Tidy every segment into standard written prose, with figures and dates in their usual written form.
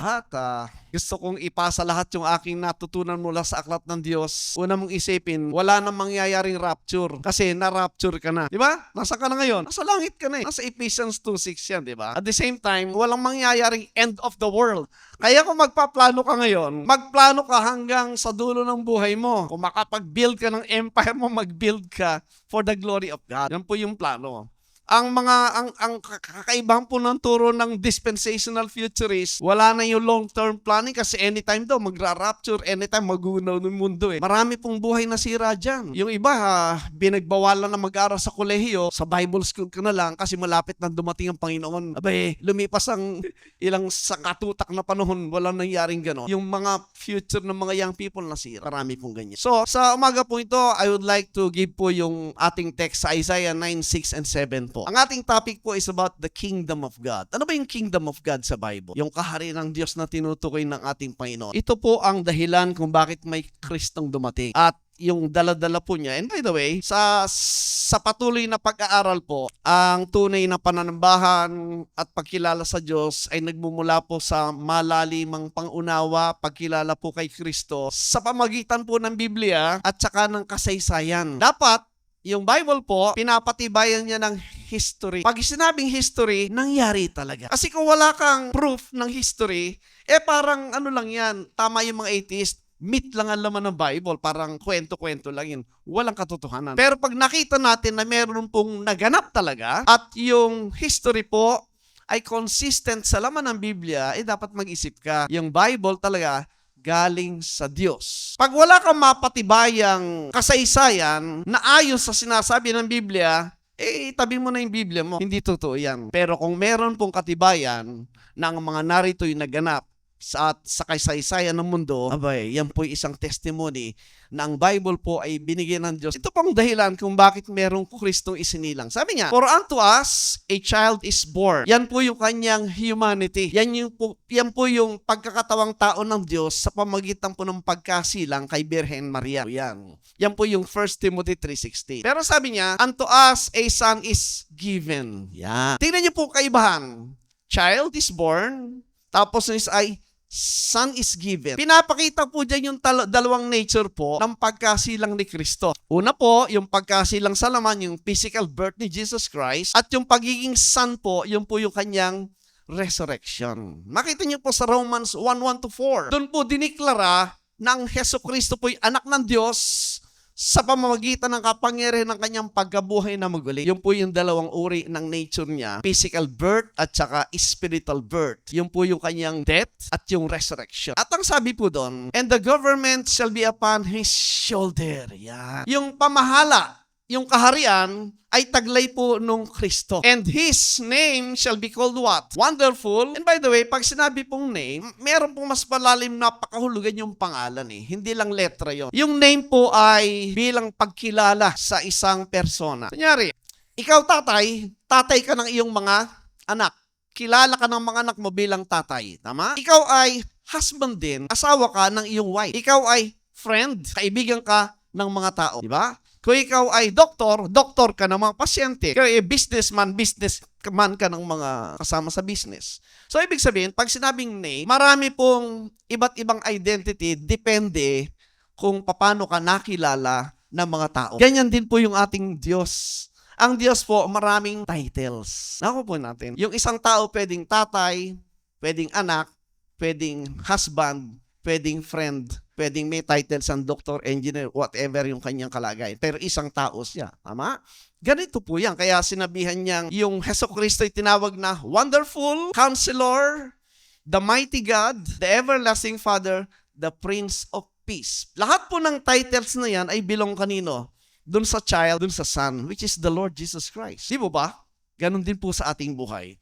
lahat. Gusto kong ipasa lahat yung aking natutunan mula sa aklat ng Diyos. Una mong isipin, wala nang mangyayaring rapture kasi na-rapture ka na. Di ba? Nasa ka na ngayon? Nasa langit ka na eh. Nasa Ephesians 2:6 yan, di ba? At the same time, walang mangyayaring end of the world. Kaya kung magpaplano ka ngayon, magplano ka hanggang sa dulo ng buhay mo. Kung makapag-build ka ng empire mo, mag-build ka for the glory of God. Yan po yung plano. Ang kakaibahan po ng turo ng dispensational futurist, wala na yung long-term planning kasi anytime daw magra-rapture, anytime magunaw ng mundo eh. Marami pong buhay na sira dyan. Yung iba, binagbawalan na mag-aral sa kolehiyo, sa Bible school ka na lang kasi malapit na dumating ang Panginoon. Abay, lumipas ang ilang sakatutak na panahon, walang nangyaring gano'n. Yung mga future ng mga young people na sira. Marami pong ganyan. So, sa umaga po ito, I would like to give po yung ating text sa Isaiah 9:6 and 7 po. Ang ating topic po is about the kingdom of God. Ano ba yung kingdom of God sa Bible? Yung kaharian ng Diyos na tinutukoy ng ating Panginoon. Ito po ang dahilan kung bakit may Kristong dumating. At yung dala-dala po niya. And by the way, sa patuloy na pag-aaral po, ang tunay na pananambahan at pagkilala sa Diyos ay nagmumula po sa malalimang pangunawa, pagkilala po kay Kristo sa pamagitan po ng Biblia at saka ng kasaysayan. Dapat yung Bible po, pinapatibayan niya ng history. Pag sinabing history, nangyari talaga. Kasi kung wala kang proof ng history, parang ano lang yan, tama yung mga atheist, myth lang ang laman ng Bible, parang kwento-kwento lang yun. Walang katotohanan. Pero pag nakita natin na meron pong naganap talaga, at yung history po ay consistent sa laman ng Biblia, dapat mag-isip ka. Yung Bible talaga, galing sa Diyos. Pag wala kang mapatibayang kasaysayan na ayon sa sinasabi ng Biblia, tabi mo na yung Biblia mo. Hindi totoo yan. Pero kung meron pong katibayan na ang mga narito'y naganap sa kasaysayan ng mundo, abay, yan po isang testimony na ang Bible po ay binigyan ng Diyos. Ito pong dahilan kung bakit merong Kristong isinilang. Sabi niya, for unto us, a child is born. Yan po yung kanyang humanity. Yan po yung pagkakatawang tao ng Diyos sa pamagitan po ng pagkasilang kay Birhen Maria. Yan po yung 1 Timothy 3:16. Pero sabi niya, unto us, a son is given. Yan. Tingnan niyo po kaibahan. Child is born, tapos ay son is given. Pinapakita po dyan yung dalawang nature po ng pagkasilang ni Kristo. Una po, yung pagkasilang sa laman, yung physical birth ni Jesus Christ, at yung pagiging son po, yung po yung kanyang resurrection. Makita niyo po sa Romans 1:1-4. Doon po diniklara na ang Hesus Kristo po yung anak ng Diyos sa pamamagitan ng kapangyarihan ng kanyang pagkabuhay na muli. Yung po yung dalawang uri ng nature niya, physical birth at saka spiritual birth. Yung po yung kanyang death at yung resurrection. At ang sabi po doon, and the government shall be upon his shoulder. Yan. Yung pamahala, yung kaharian ay taglay po nung Kristo. And His name shall be called what? Wonderful. And by the way, pag sinabi pong name, meron pong mas malalim na pakahulugan yung pangalan eh. Hindi lang letra yon. Yung name po ay bilang pagkilala sa isang persona. Kunyari, ikaw tatay ka ng iyong mga anak. Kilala ka ng mga anak mo bilang tatay. Tama? Ikaw ay husband din, asawa ka ng iyong wife. Ikaw ay friend, kaibigan ka ng mga tao. Diba? Kung ikaw ay doktor ka ng mga pasyente. Kung ay businessman ka ng mga kasama sa business. So, ibig sabihin, pag sinabing name, marami pong iba't ibang identity, depende kung paano ka nakilala ng mga tao. Ganyan din po yung ating Diyos. Ang Diyos po, maraming titles. Naku po natin. Yung isang tao pwedeng tatay, pwedeng anak, pwedeng husband, pwedeng friend, pwedeng may titles ang doctor, engineer, whatever yung kanyang kalagayan. Pero isang tao siya. Tama? Ganito po yan. Kaya sinabihan niyang yung Hesus Kristo ay tinawag na Wonderful, Counselor, the Mighty God, the Everlasting Father, the Prince of Peace. Lahat po ng titles na yan ay belong kanino? Dun sa child, dun sa son, which is the Lord Jesus Christ. Di ba? Ganon din po sa ating buhay.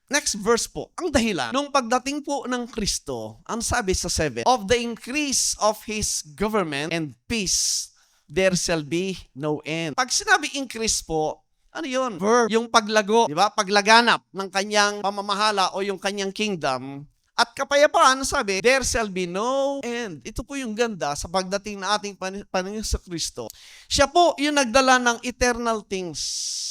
Next verse po, ang dahilan. Nung pagdating po ng Kristo, ang sabi sa 7, of the increase of His government and peace, there shall be no end. Pag sinabi increase po, ano yun? Verb. Yung paglago, di ba? Paglaganap ng kanyang pamamahala o yung kanyang kingdom. At kapayapaan, sabi, there shall be no end. Ito po yung ganda sa pagdating na ating Panginoon sa Kristo. Siya po yung nagdala ng eternal things.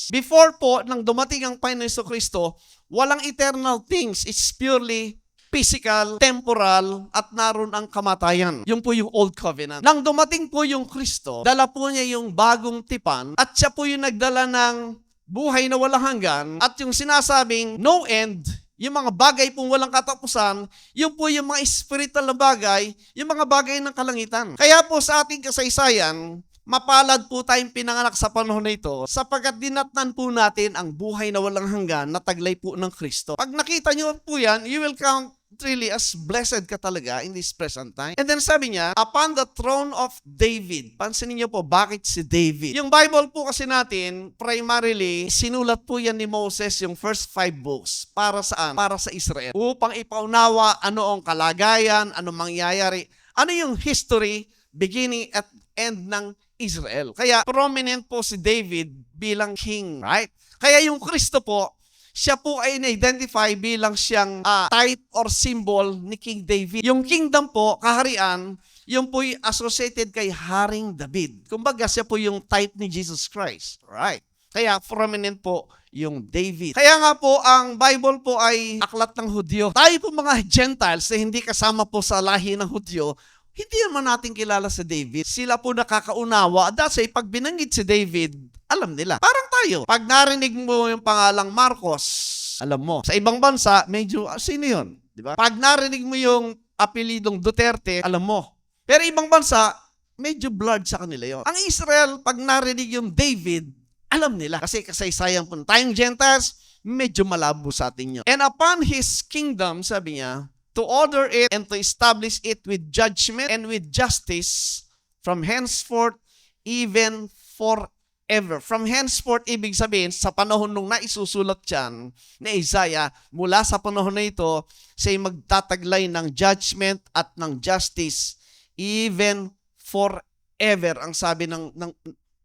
Before po, nang dumating ang Panginoon sa Kristo, walang eternal things. It's purely physical, temporal, at naroon ang kamatayan. Yung po yung Old Covenant. Nang dumating po yung Kristo, dala po niya yung bagong tipan at siya po yung nagdala ng buhay na walang hanggan at yung sinasabing no end, yung mga bagay pong walang katapusan, yung po yung mga spiritual na bagay, yung mga bagay ng kalangitan. Kaya po sa ating kasaysayan, mapalad po tayong pinanganak sa panahon na ito sapagkat dinatnan po natin ang buhay na walang hanggan na taglay po ng Kristo. Pag nakita nyo po yan, you will count really as blessed ka talaga in this present time. And then sabi niya, upon the throne of David. Pansinin niyo po, bakit si David? Yung Bible po kasi natin, primarily, sinulat po yan ni Moses yung first 5 books. Para saan? Para sa Israel. Upang ipaunawa ano ang kalagayan, ano mangyayari, ano yung history, beginning at end ng Israel. Kaya prominent po si David bilang king, right? Kaya yung Kristo po, siya po ay na-identify bilang siyang type or symbol ni King David. Yung kingdom po, kaharian, yung po'y associated kay Haring David. Kumbaga, siya po yung type ni Jesus Christ. Right? Kaya prominent po yung David. Kaya nga po, ang Bible po ay aklat ng Hudyo. Tayo po mga Gentiles na hindi kasama po sa lahi ng Hudyo, hindi naman natin kilala si David. Sila po nakakaunawa. Dahil pag binanggit si David, alam nila. Parang tayo. Pag narinig mo yung pangalang Marcos, alam mo. Sa ibang bansa, medyo, sino yun? Diba? Pag narinig mo yung apelidong Duterte, alam mo. Pero ibang bansa, medyo blurred sa kanila yun. Ang Israel, pag narinig yung David, alam nila. Kasi kasaysayan po. Tayong Gentiles, medyo malabo sa atin yun. And upon his kingdom, sabi niya, to order it and to establish it with judgment and with justice from henceforth even forever. From henceforth, ibig sabihin, sa panahon nung naisusulat yan ni Isaiah, mula sa panahon na ito, siya'y magtataglay ng judgment at ng justice even forever. Ang sabi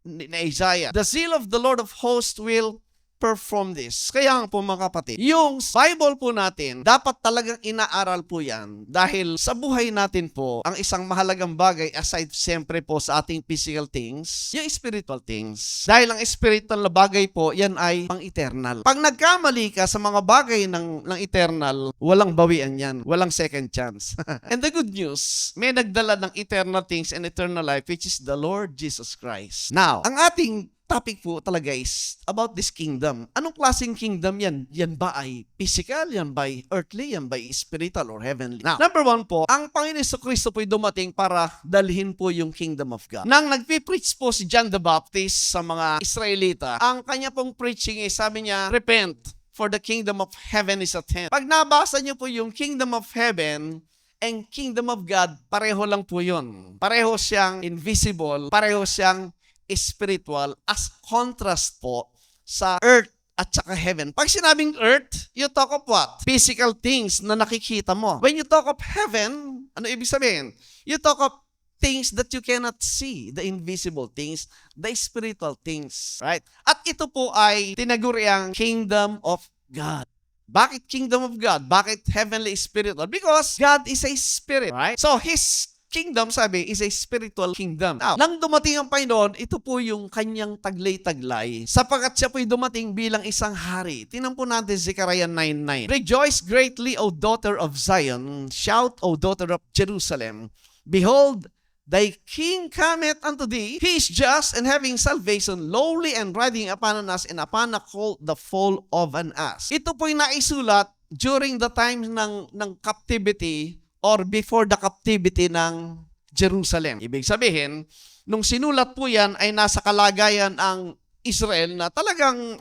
ni Isaiah, the zeal of the Lord of hosts will perform this. Kaya nga po mga kapatid, yung Bible po natin, dapat talagang inaaral po yan dahil sa buhay natin po, ang isang mahalagang bagay aside siyempre po sa ating physical things, yung spiritual things. Dahil ang spiritual na bagay po, yan ay pang-eternal. Pag nagkamali ka sa mga bagay ng eternal, walang bawian yan. Walang second chance. And the good news, may nagdala ng eternal things and eternal life which is the Lord Jesus Christ. Now, ang ating topic po talaga is about this kingdom. Anong klaseng kingdom yan? Yan ba ay physical? Yan ba ay earthly? Yan ba ay spiritual or heavenly? Now, number 1 po, ang Panginoon Jesucristo po ay dumating para dalhin po yung kingdom of God. Nang nagpipreach po si John the Baptist sa mga Israelita, ang kanya pong preaching ay sabi niya, repent, for the kingdom of heaven is at hand. Pag nabasa niyo po yung kingdom of heaven and kingdom of God, pareho lang po yun. Pareho siyang invisible, pareho siyang spiritual as contrast po sa earth at saka heaven. Pag sinabing earth, you talk of what? Physical things na nakikita mo. When you talk of heaven, ano ibig sabihin? You talk of things that you cannot see, the invisible things, the spiritual things, right? At ito po ay tinaguriang kingdom of God. Bakit kingdom of God? Bakit heavenly spiritual? Because God is a spirit, right? So His kingdom, sabi, is a spiritual kingdom. Now, nang dumating ang Panginoon, ito po yung kanyang taglay-taglay. Sapagkat siya po'y dumating bilang isang hari. Tingnan po natin Zechariah 9:9. Rejoice greatly, O daughter of Zion. Shout, O daughter of Jerusalem. Behold, thy king cometh unto thee. He is just and having salvation, lowly and riding upon an ass and upon a colt, the foal of an ass. Ito po'y naisulat during the time ng captivity or before the captivity ng Jerusalem. Ibig sabihin, nung sinulat po yan ay nasa kalagayan ang Israel na talagang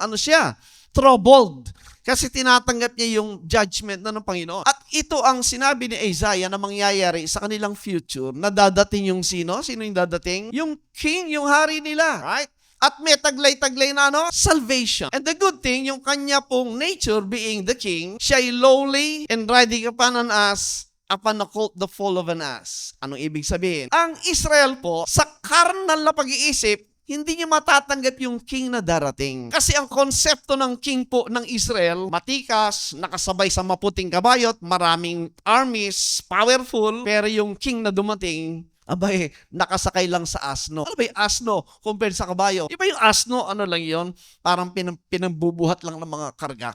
troubled. Kasi tinatanggap niya yung judgment na ng Panginoon. At ito ang sinabi ni Isaiah na mangyayari sa kanilang future na dadating yung sino? Sino yung dadating? Yung king, yung hari nila. Right? At may taglay-taglay na salvation. And the good thing, yung kanya pong nature being the king, siya ay lowly and riding upon an ass, upon a colt, the foal of an ass. Anong ibig sabihin? Ang Israel po, sa karnal na pag-iisip, hindi niya matatanggap yung king na darating. Kasi ang konsepto ng king po ng Israel, matikas, nakasabay sa maputing kabayot, maraming armies, powerful, pero yung king na dumating, abay, nakasakay lang sa asno. Ano ba yung asno compared sa kabayo? Iba yung asno, ano lang yon, parang pinambubuhat lang ng mga karga.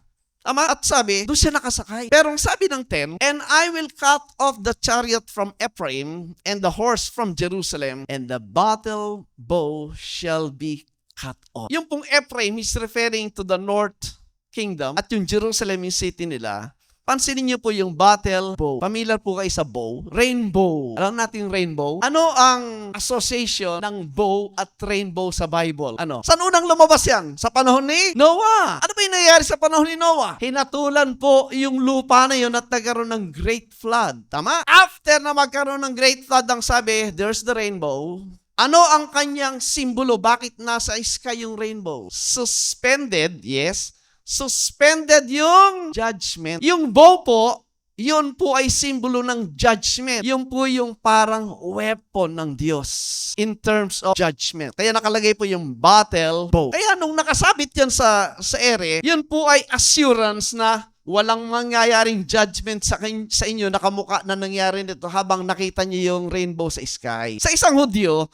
Tama? At sabi, doon siya nakasakay. Pero ang sabi ng 10, and I will cut off the chariot from Ephraim and the horse from Jerusalem, and the battle bow shall be cut off. Yung pong Ephraim is referring to the north kingdom at yung Jerusalem yung city nila. Pansinin niyo po yung battle bow. Familiar po kayo sa bow? Rainbow. Alam natin yung rainbow? Ano ang association ng bow at rainbow sa Bible? Ano? Saan unang lumabas yan? Sa panahon ni Noah. Ano ba yung nangyayari sa panahon ni Noah? Hinatulan po yung lupa na yun at nagkaroon ng great flood. Tama? After na magkaroon ng great flood, ang sabi, there's the rainbow. Ano ang kanyang simbolo? Bakit nasa sky yung rainbow? Suspended, yes. Suspended yung judgment. Yung bow po, yun po ay simbolo ng judgment. Yun po yung parang weapon ng Diyos in terms of judgment. Kaya nakalagay po yung battle bow. Kaya nung nakasabit yan sa ere, yun po ay assurance na walang mangyayaring judgment sa inyo na kamukha na nangyari nito habang nakita niyo yung rainbow sa sky. Sa isang Hudyo,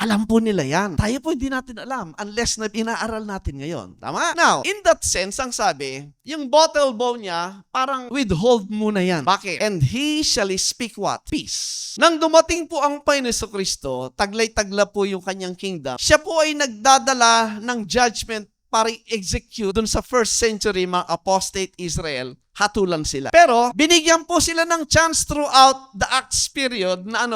alam po nila yan. Tayo po hindi natin alam unless na inaaral natin ngayon. Tama? Now, in that sense, ang sabi, yung bottle bow niya, parang withhold muna yan. Bakit? And he shall speak what? Peace. Nang dumating po ang Panginoon Kristo, taglay-tagla po yung kanyang kingdom. Siya po ay nagdadala ng judgment para i-execute dun sa first century mga apostate Israel. Hatulan sila. Pero, binigyan po sila ng chance throughout the Acts period na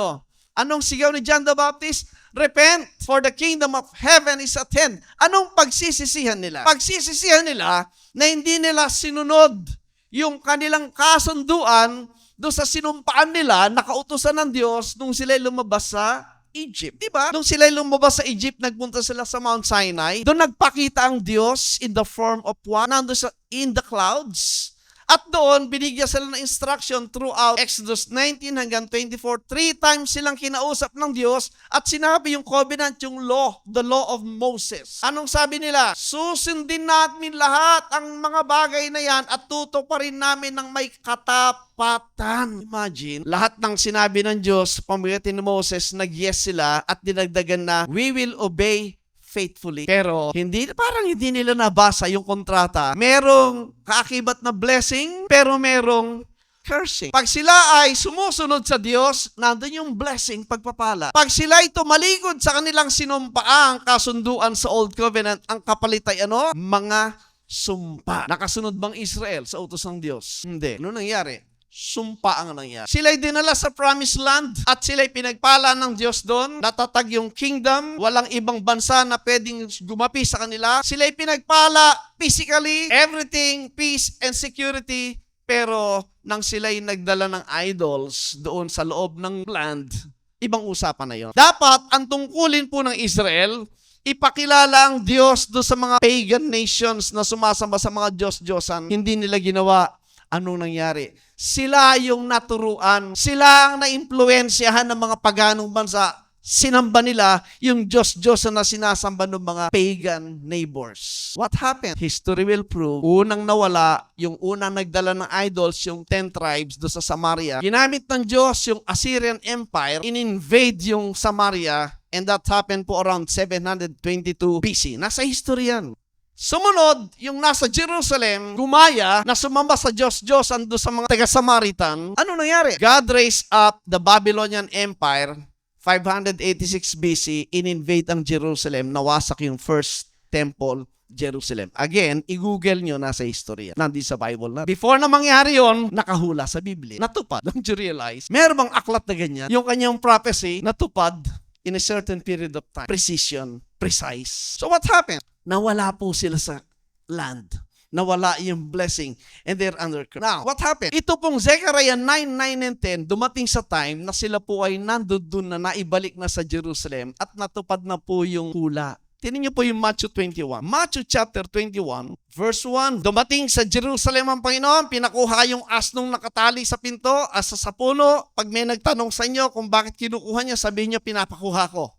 anong sigaw ni John the Baptist? Repent, for the kingdom of heaven is at hand. Anong pagsisisihan nila? Pagsisisihan nila na hindi nila sinunod yung kanilang kasunduan doon sa sinumpaan nila, nakautusan ng Diyos nung sila lumabas sa Egypt. Diba? Nung sila lumabas sa Egypt, nagpunta sila sa Mount Sinai. Doon nagpakita ang Diyos in the form of what? Nandun in the clouds. At doon, binigyan sila ng instruction throughout Exodus 19 hanggang 24. 3 times silang kinausap ng Diyos at sinabi yung covenant, yung law, the law of Moses. Anong sabi nila? Susundin namin lahat ang mga bagay na yan at tutuparin namin ng may katapatan. Imagine, lahat ng sinabi ng Diyos, pamamagitan ni Moses, nag-yes sila at dinagdagan na, we will obey faithfully. Pero parang hindi nila nabasa yung kontrata. Merong kaakibat na blessing, pero merong cursing. Pag sila ay sumusunod sa Diyos, nandun yung blessing, pagpapala. Pag sila ay tumalikod sa kanilang sinumpaang kasunduan sa Old Covenant, ang kapalit ay mga sumpa. Nakasunod bang Israel sa utos ng Diyos? Hindi. Ano nangyari? Sumpa ang nangyari. Sila'y dinala sa promised land at sila'y pinagpala ng Diyos doon. Natatag yung kingdom. Walang ibang bansa na pwedeng gumapi sa kanila. Sila'y pinagpala physically, everything, peace and security. Pero nang sila'y nagdala ng idols doon sa loob ng land, ibang usapan na yon. Dapat ang tungkulin po ng Israel, ipakilala ang Diyos doon sa mga pagan nations na sumasamba sa mga Diyos-Diyosan. Hindi nila ginawa. Anong nangyari? Sila yung naturuan. Sila ang naimpluwensyahan ng mga paganong bansa. Sinamba nila yung Diyos-Diyos na sinasamba ng mga pagan neighbors. What happened? History will prove. Unang nawala, yung unang nagdala ng idols, yung 10 tribes do sa Samaria. Ginamit ng Diyos yung Assyrian Empire, in-invade yung Samaria, and that happened po around 722 BC. Nasa history yan. Sumunod, yung nasa Jerusalem, gumaya na sumamba sa Diyos ando sa mga taga-Samaritan. Ano nangyari? God raised up the Babylonian Empire, 586 BC, in-invade ang Jerusalem, nawasak yung first temple, Jerusalem. Again, i-google nyo, nasa history. Nandito sa Bible na. Before na mangyari yon, nakahula sa Biblia. Natupad. Don't you realize? Meron bang aklat na ganyan? Yung kanyang prophecy, natupad in a certain period of time. Precision. Precise. So what happened? Nawala po sila sa land. Nawala yung blessing and they're under curse. Now, what happened? Ito pong Zechariah 9, 9, and 10, dumating sa time na sila po ay nandun na naibalik na sa Jerusalem at natupad na po yung hula. Tingnan niyo po yung Matthew 21. Matthew chapter 21, verse 1. Dumating sa Jerusalem ang Panginoon, pinakuha yung asnong nakatali sa pinto, asa sa puno. Pag may nagtanong sa inyo kung bakit kinukuha niya, sabihin niyo, pinapakuha ko.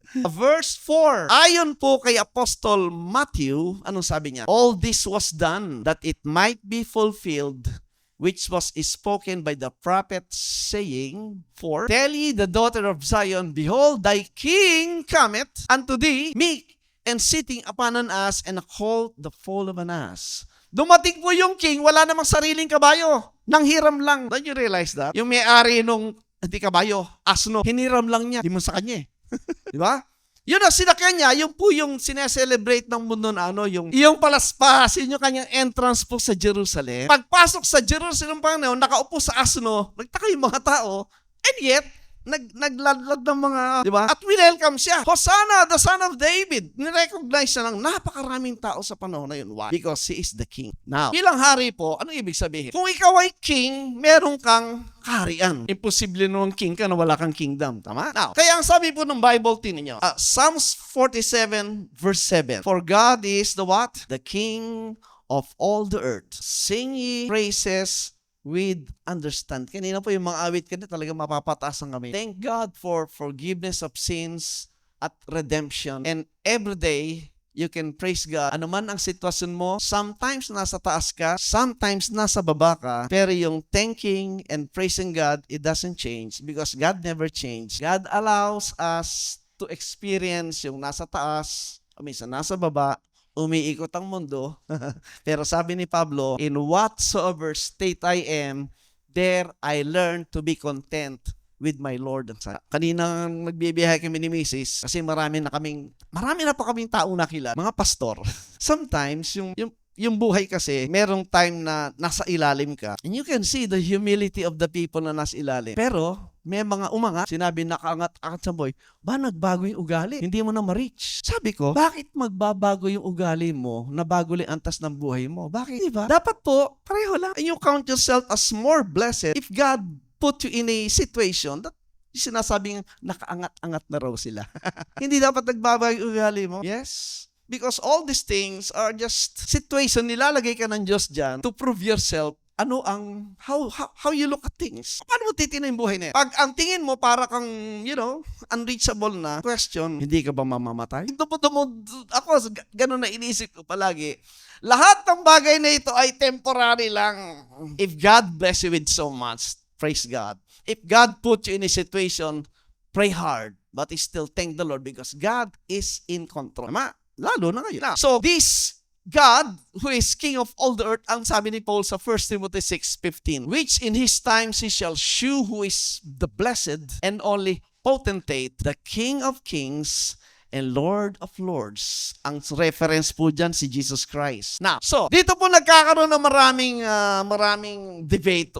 Verse 4. Ayon po kay Apostle Matthew, anong sabi niya? All this was done that it might be fulfilled which was spoken by the prophet saying, For tell ye the daughter of Zion, Behold, thy king cometh unto thee, meek and sitting upon an ass and a colt the foal of an ass. Dumating po yung king, wala namang sariling kabayo. Nanghiram lang. Don't you realize that? Yung may-ari nung, hindi kabayo, asno, hiniram lang niya. Di mo sa kanya eh. Di ba? Yun ang sinakyan niya, yung po yung sineselebrate ng mundo na yung palaspas, yun yung kanyang entrance po sa Jerusalem. Pagpasok sa Jerusalem, Panginoon, nakaupo sa asno, nagtaka yung mga tao, and yet, nagladlad ng mga, di ba? At welcome siya. Hosanna, the Son of David. Nirecognize siya ng napakaraming tao sa panahon na yun. Why? Because he is the king. Now, bilang hari po, ano ibig sabihin? Kung ikaw ay king, meron kang kaharian. Imposible nung king ka na wala kang kingdom. Tama? Now, kaya ang sabi po ng Bible, tinan nyo, Psalms 47 verse 7. For God is the what? The king of all the earth. Sing ye praises with understand. Kanina po yung mga awit kanina talaga mapapataas ang kami. Thank God for forgiveness of sins at redemption. And every day, you can praise God. Ano man ang sitwasyon mo, sometimes nasa taas ka, sometimes nasa baba ka, pero yung thanking and praising God, it doesn't change because God never changed. God allows us to experience yung nasa taas, o minsan nasa baba, umiikot ang mundo. Pero sabi ni Pablo, in whatsoever state I am, there I learn to be content with my Lord. Kanina nagbibiyahe kami ni Mrs. kasi marami na pa kaming tao nakilala. Mga pastor. Sometimes, yung buhay kasi, merong time na nasa ilalim ka. And you can see the humility of the people na nasa ilalim. Pero, may mga umangat, sinabi nakaangat-angat sa boy, ba nagbago yung ugali? Hindi mo na ma-reach. Sabi ko, bakit magbabago yung ugali mo na bago lang antas ng buhay mo? Bakit? Diba? Dapat po, pareho lang. And you count yourself as more blessed if God put you in a situation that sinasabing nakaangat-angat na raw sila. Hindi dapat nagbabago yung ugali mo? Yes. Because all these things are just situation, nilalagay ka ng Diyos dyan to prove yourself how you look at things. Paano mo titingnan yung buhay na yan? Pag ang tingin mo para kang, unreachable na question, hindi ka ba mamamatay? Ako, ganun na inisip ko palagi. Lahat ng bagay na ito ay temporary lang. If God bless you with so much, praise God. If God put you in a situation, pray hard, but still thank the Lord because God is in control. Tama? Lalo na ngayon. So, this God, who is King of all the earth, ang sabi ni Paul sa 1 Timothy 6:15, which in His times He shall shew who is the blessed and only potentate, the King of kings and Lord of lords. Ang reference po dyan si Jesus Christ. Now, so, dito po nagkakaroon ng maraming debate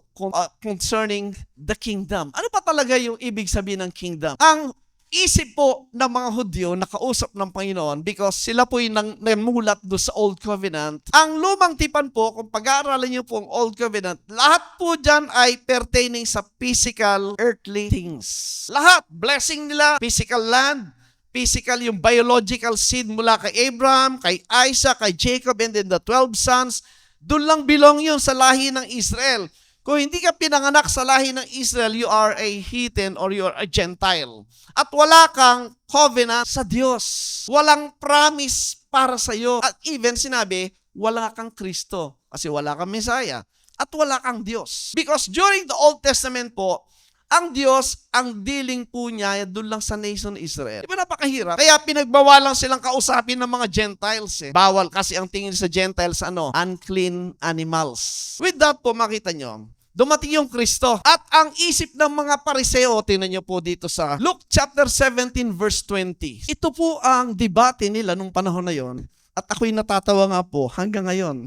concerning the kingdom. Ano pa talaga yung ibig sabihin ng kingdom? Ang isip po ng mga Hudyo na kausap ng Panginoon because sila po yung namulat doon sa Old Covenant. Ang lumang tipan po, kung pag-aaralan niyo po ang Old Covenant, lahat po dyan ay pertaining sa physical, earthly things. Lahat, blessing nila, physical land, physical yung biological seed mula kay Abraham, kay Isaac, kay Jacob, and then the 12 sons. Doon lang belong yun sa lahi ng Israel. Kung hindi ka pinanganak sa lahi ng Israel, you are a heathen or you are a Gentile. At wala kang covenant sa Diyos. Walang promise para sa iyo. At even sinabi, wala kang Kristo kasi wala kang Messiah. At wala kang Diyos. Because during the Old Testament po, ang Diyos, ang dealing po niya doon lang sa nation Israel. Di ba napakahirap? Kaya pinagbawalan silang kausapin ng mga Gentiles. Bawal kasi ang tingin sa Gentiles, unclean animals. With that po, makita nyo, dumating yung Kristo. At ang isip ng mga Pariseo, tingnan nyo po dito sa Luke chapter 17 verse 20. Ito po ang debate nila nung panahon na yon. At ako'y natatawa nga po hanggang ngayon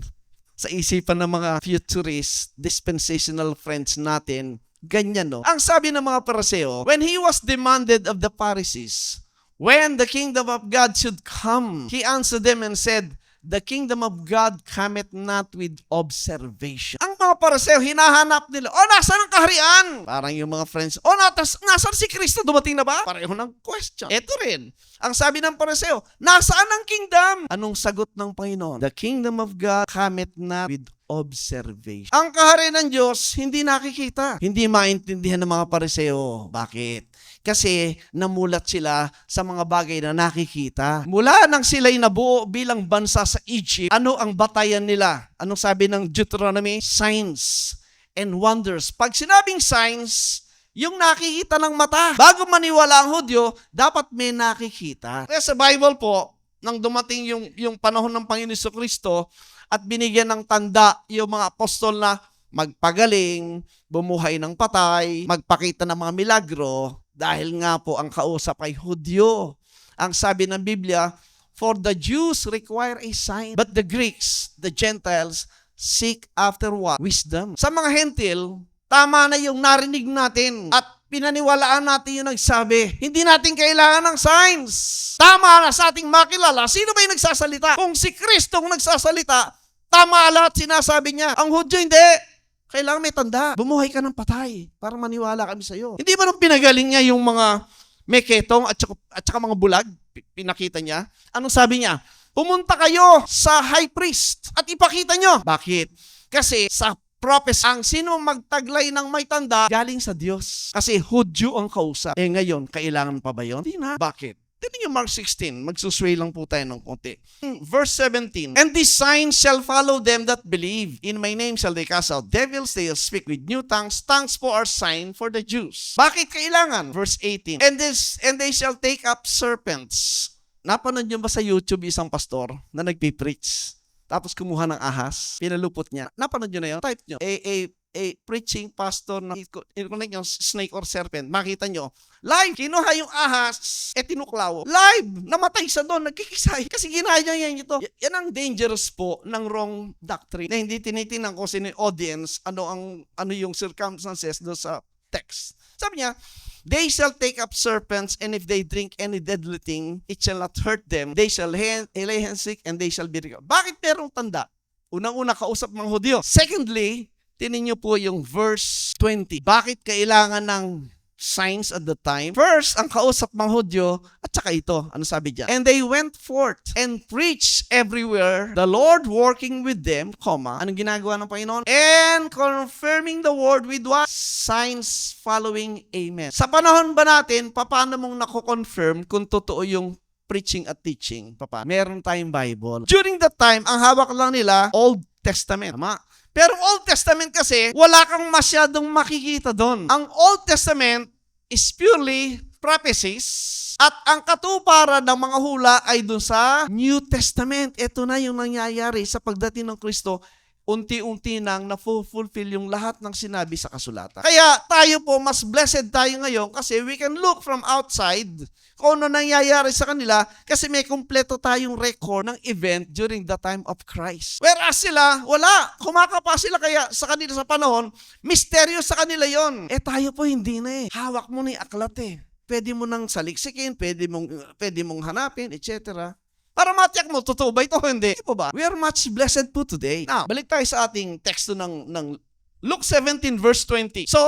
sa isipan ng mga futurist, dispensational friends natin. Ganyan, no? Ang sabi ng mga Pariseo, when he was demanded of the Pharisees, when the kingdom of God should come, he answered them and said, the kingdom of God cometh not with observation. Ang mga Pariseo, hinahanap nila, nasaan ang kaharian? Parang yung mga friends, nasaan si Kristo? Dumating na ba? Pareho ng question. Ito rin. Ang sabi ng Pariseo, nasaan ang kingdom? Anong sagot ng Panginoon? The kingdom of God cometh not with observation. Ang kaharian ng Diyos, hindi nakikita. Hindi maintindihan ng mga Pariseo. Bakit? Kasi namulat sila sa mga bagay na nakikita. Mula nang sila'y nabuo bilang bansa sa Egypt, ano ang batayan nila? Anong sabi ng Deuteronomy? Signs and wonders. Pag sinabing signs, yung nakikita ng mata. Bago maniwala ang Hudyo, dapat may nakikita. Kaya sa Bible po, nang dumating yung panahon ng Panginoon Jesucristo at binigyan ng tanda yung mga apostol na magpagaling, bumuhay ng patay, magpakita ng mga milagro, dahil nga po ang kausap ay Hudyo. Ang sabi ng Biblia, for the Jews require a sign, but the Greeks, the Gentiles, seek after what? Wisdom. Sa mga Hentil, tama na yung narinig natin at pinaniwalaan natin yung nagsabi. Hindi natin kailangan ng signs. Tama na sa ating makilala. Sino ba yung nagsasalita? Kung si Kristo ang nagsasalita, tama lahat sinasabi niya. Ang Hudyo hindi. Kailangan may tanda. Bumuhay ka ng patay para maniwala kami sa iyo. Hindi ba nung pinagaling niya yung mga meketong at saka mga bulag? Pinakita niya. Anong sabi niya? Pumunta kayo sa high priest at ipakita nyo. Bakit? Kasi sa prophecy, ang sino magtaglay ng may tanda, galing sa Diyos. Kasi Hudyo ang kausap. Ngayon, kailangan pa ba yun? Hindi na. Bakit? Tignan niyo Mark 16. Magsusway lang po tayo ng konti. Verse 17. And these signs shall follow them that believe. In my name shall they cast out devils. They will speak with new tongues. Tongues po are sign for the Jews. Bakit kailangan? Verse 18. And they shall take up serpents. Napanood niyo ba sa YouTube isang pastor na nagpipreach? Tapos kumuha ng ahas, pinalupot niya. Napanood nyo na yun? Type nyo. A preaching pastor na i-connect yung snake or serpent. Makita nyo. Live! Kinuha yung ahas, tinuklaw. Live! Namatay sa doon. Nagkikisay. Kasi ginaya niya ito. Yan ang dangerous po ng wrong doctrine. Na hindi tinitingnan ko sino yung audience, ano yung circumstances doon sa text. Sabi niya, they shall take up serpents, and if they drink any deadly thing, it shall not hurt them. They shall lay hands sick, and they shall be recovered. Bakit merong tanda? Unang-una, kausap mga Hudyo. Secondly, tinin niyo po yung verse 20. Bakit kailangan ng signs at the time? First, ang kausap mga Hudyo, at saka ito, ano sabi diyan? And they went forth and preached everywhere, the Lord working with them, anong ginagawa ng Panginoon? And confirming the word with what? Signs following, amen. Sa panahon ba natin, paano mong nako-confirm kung totoo yung preaching at teaching? Meron tayong Bible. During that time, ang hawak lang nila, Old Testament. Tama? Pero Old Testament kasi, wala kang masyadong makikita doon. Ang Old Testament is purely prophecies at ang katuparan ng mga hula ay doon sa New Testament. Ito na yung nangyayari sa pagdating ng Kristo. Unti-unti nang na-fulfill yung lahat ng sinabi sa kasulatan. Kaya tayo po, mas blessed tayo ngayon kasi we can look from outside kung ano nangyayari sa kanila kasi may kumpleto tayong record ng event during the time of Christ. Whereas sila, wala. Kumakapa sila kaya sa kanila sa panahon, misteryo sa kanila yon. Tayo po hindi na Hawak mo na yung aklat Pwede mo nang saliksikin, pwede mong hanapin, etc. Para matiyak mo, totoo ba ito o hindi? Ito ba? We are much blessed po today. Now, balik tayo sa ating teksto ng Luke 17 verse 20. So,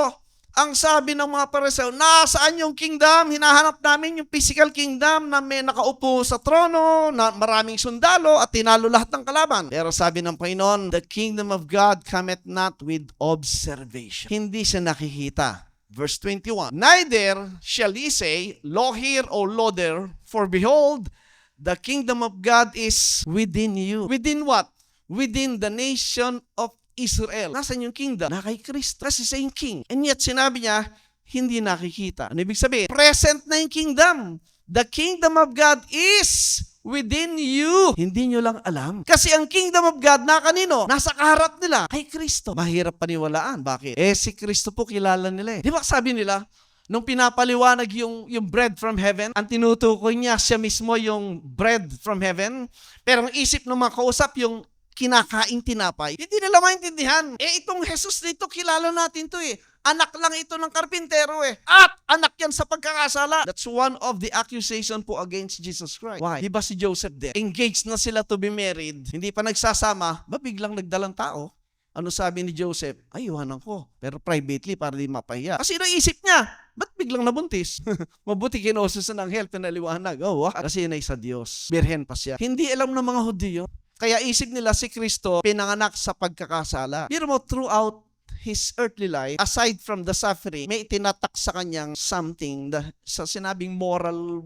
ang sabi ng mga Pariseo, nasaan yung kingdom? Hinahanap namin yung physical kingdom na may nakaupo sa trono, na maraming sundalo at tinalo lahat ng kalaban. Pero sabi ng Panginoon, the kingdom of God cometh not with observation. Hindi siya nakikita. Verse 21, neither shall ye say, lo here or lo there, for behold, the kingdom of God is within you. Within what? Within the nation of Israel. Nasaan yung kingdom? Na kay Kristo. Kasi siya yung king. And yet, sinabi niya, hindi nakikita. Ano ibig sabihin? Present na yung kingdom. The kingdom of God is within you. Hindi nyo lang alam. Kasi ang kingdom of God na kanino? Nasa kaharap nila. Kay Kristo. Mahirap paniwalaan. Bakit? Si Kristo po kilala nila Di ba sabi nila, nung pinapaliwanag yung bread from heaven, ang tinutukoy niya siya mismo yung bread from heaven. Pero ang isip ng mga kausap, yung kinakaing tinapay, hindi nila maintindihan. Itong Jesus dito, kilala natin to Anak lang ito ng karpintero At anak yan sa pagkakasala. That's one of the accusation po against Jesus Christ. Why? Di ba si Joseph din? Engaged na sila to be married. Hindi pa nagsasama. Ba biglang nagdalang tao? Ano sabi ni Joseph? Ay, iwanan ko. Pero privately, para di mapahiya. Kasi naisip niya, ba't biglang nabuntis? Mabuti kinusos ng anghel, pinaliwanag. Kasi yun ay sa Diyos. Birhen pa siya. Hindi alam ng mga Hudyo. Kaya isip nila si Kristo pinanganak sa pagkakasala. Pero mo, throughout his earthly life, aside from the suffering, may itinatak sa kanyang something sa sinabing moral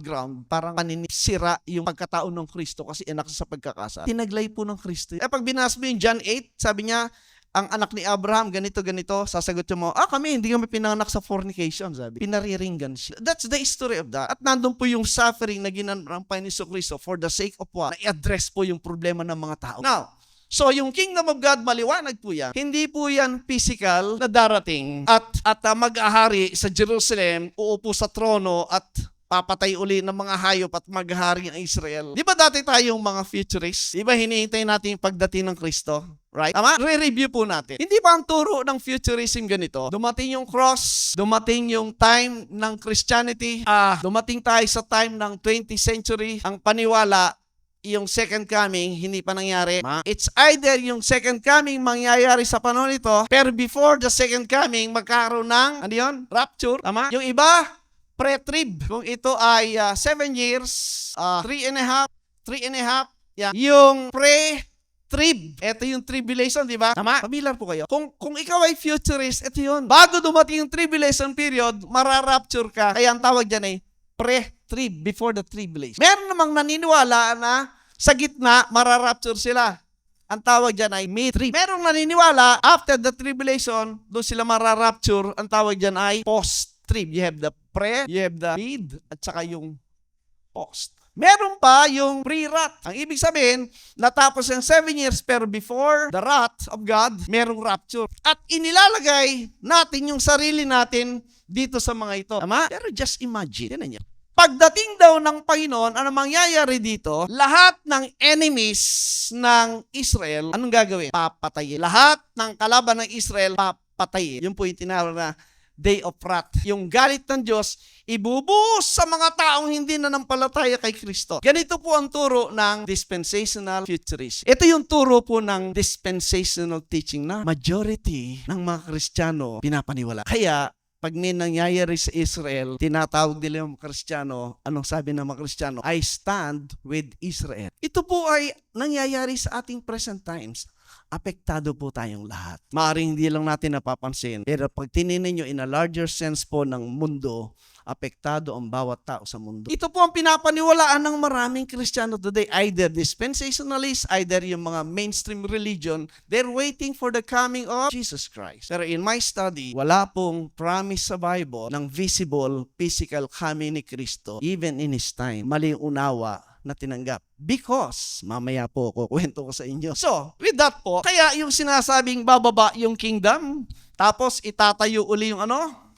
ground, parang panisira yung pagkatao ng Kristo kasi anak sa pagkakasala. Tinaglay po ng Kristo. Pag binasa mo yung John 8, sabi niya, ang anak ni Abraham, ganito, sasagot mo, kami, hindi kami pinanganak sa fornication, sabi. Pinariringgan siya. That's the history of that. At nandun po yung suffering na ginanampay ni Jesucristo for the sake of what? Na i-address po yung problema ng mga tao. Now, so yung kingdom of God, maliwanag po yan. Hindi po yan physical na darating at mag-ahari sa Jerusalem, uupo sa trono at papatay uli ng mga hayop at maghari ang Israel. Di ba dati tayong mga futurists? Di ba hinihintay natin yung pagdating ng Kristo? Right? Tama? Re-review po natin. Hindi ba ang turo ng futurism ganito? Dumating yung cross, dumating yung time ng Christianity, dumating tayo sa time ng 20th century, ang paniwala, yung second coming, hindi pa nangyari. It's either yung second coming mangyayari sa panahon ito, pero before the second coming, magkaroon ng, ano yun? Rapture. Tama? Yung iba, pre-trib. Kung ito ay 7 years, 3.5, yeah. Yung pre-trib, ito yung tribulation, di ba? Tama? Familiar po kayo. Kung ikaw ay futurist, ito yun. Bago dumating yung tribulation period, mararapture ka. Kaya ang tawag dyan ay pre-trib, before the tribulation. Meron namang naniniwala na sa gitna, mararapture sila. Ang tawag dyan ay mid-trib. Merong naniniwala, after the tribulation, doon sila mararapture. Ang tawag dyan ay post-trib. You have the pre, you have the mid, at saka yung post. Meron pa yung pre-wrath. Ang ibig sabihin, natapos yung 7 years, pero before the wrath of God, merong rapture. At inilalagay natin yung sarili natin dito sa mga ito. Tama? Pero just imagine. Yan niya. Pagdating daw ng Panginoon, ano mangyayari dito? Lahat ng enemies ng Israel, anong gagawin? Papatayin. Lahat ng kalaban ng Israel, papatayin. Yun po yung tinawag na Day of Wrath. Yung galit ng Diyos, ibubuhos sa mga taong hindi nanampalataya kay Kristo. Ganito po ang turo ng dispensational futurism. Ito yung turo po ng dispensational teaching na majority ng mga Kristiyano pinapaniwala. Kaya, pag may nangyayari sa Israel, tinatawag nila yung Kristiyano, anong sabi ng mga Kristiyano? I stand with Israel. Ito po ay nangyayari sa ating present times. Apektado po tayong lahat. Maaring hindi lang natin napapansin. Pero pag tininin nyo in a larger sense po ng mundo, apektado ang bawat tao sa mundo. Ito po ang pinapaniwalaan ng maraming Kristiyano today. Either dispensationalists, either yung mga mainstream religion, they're waiting for the coming of Jesus Christ. Pero in my study, wala pong promise sa Bible ng visible, physical coming ni Kristo, even in His time. Mali yung unawa na tinanggap. Because, mamaya po kukwento ko sa inyo. So, with that po, kaya yung sinasabing bababa yung kingdom, tapos itatayo uli yung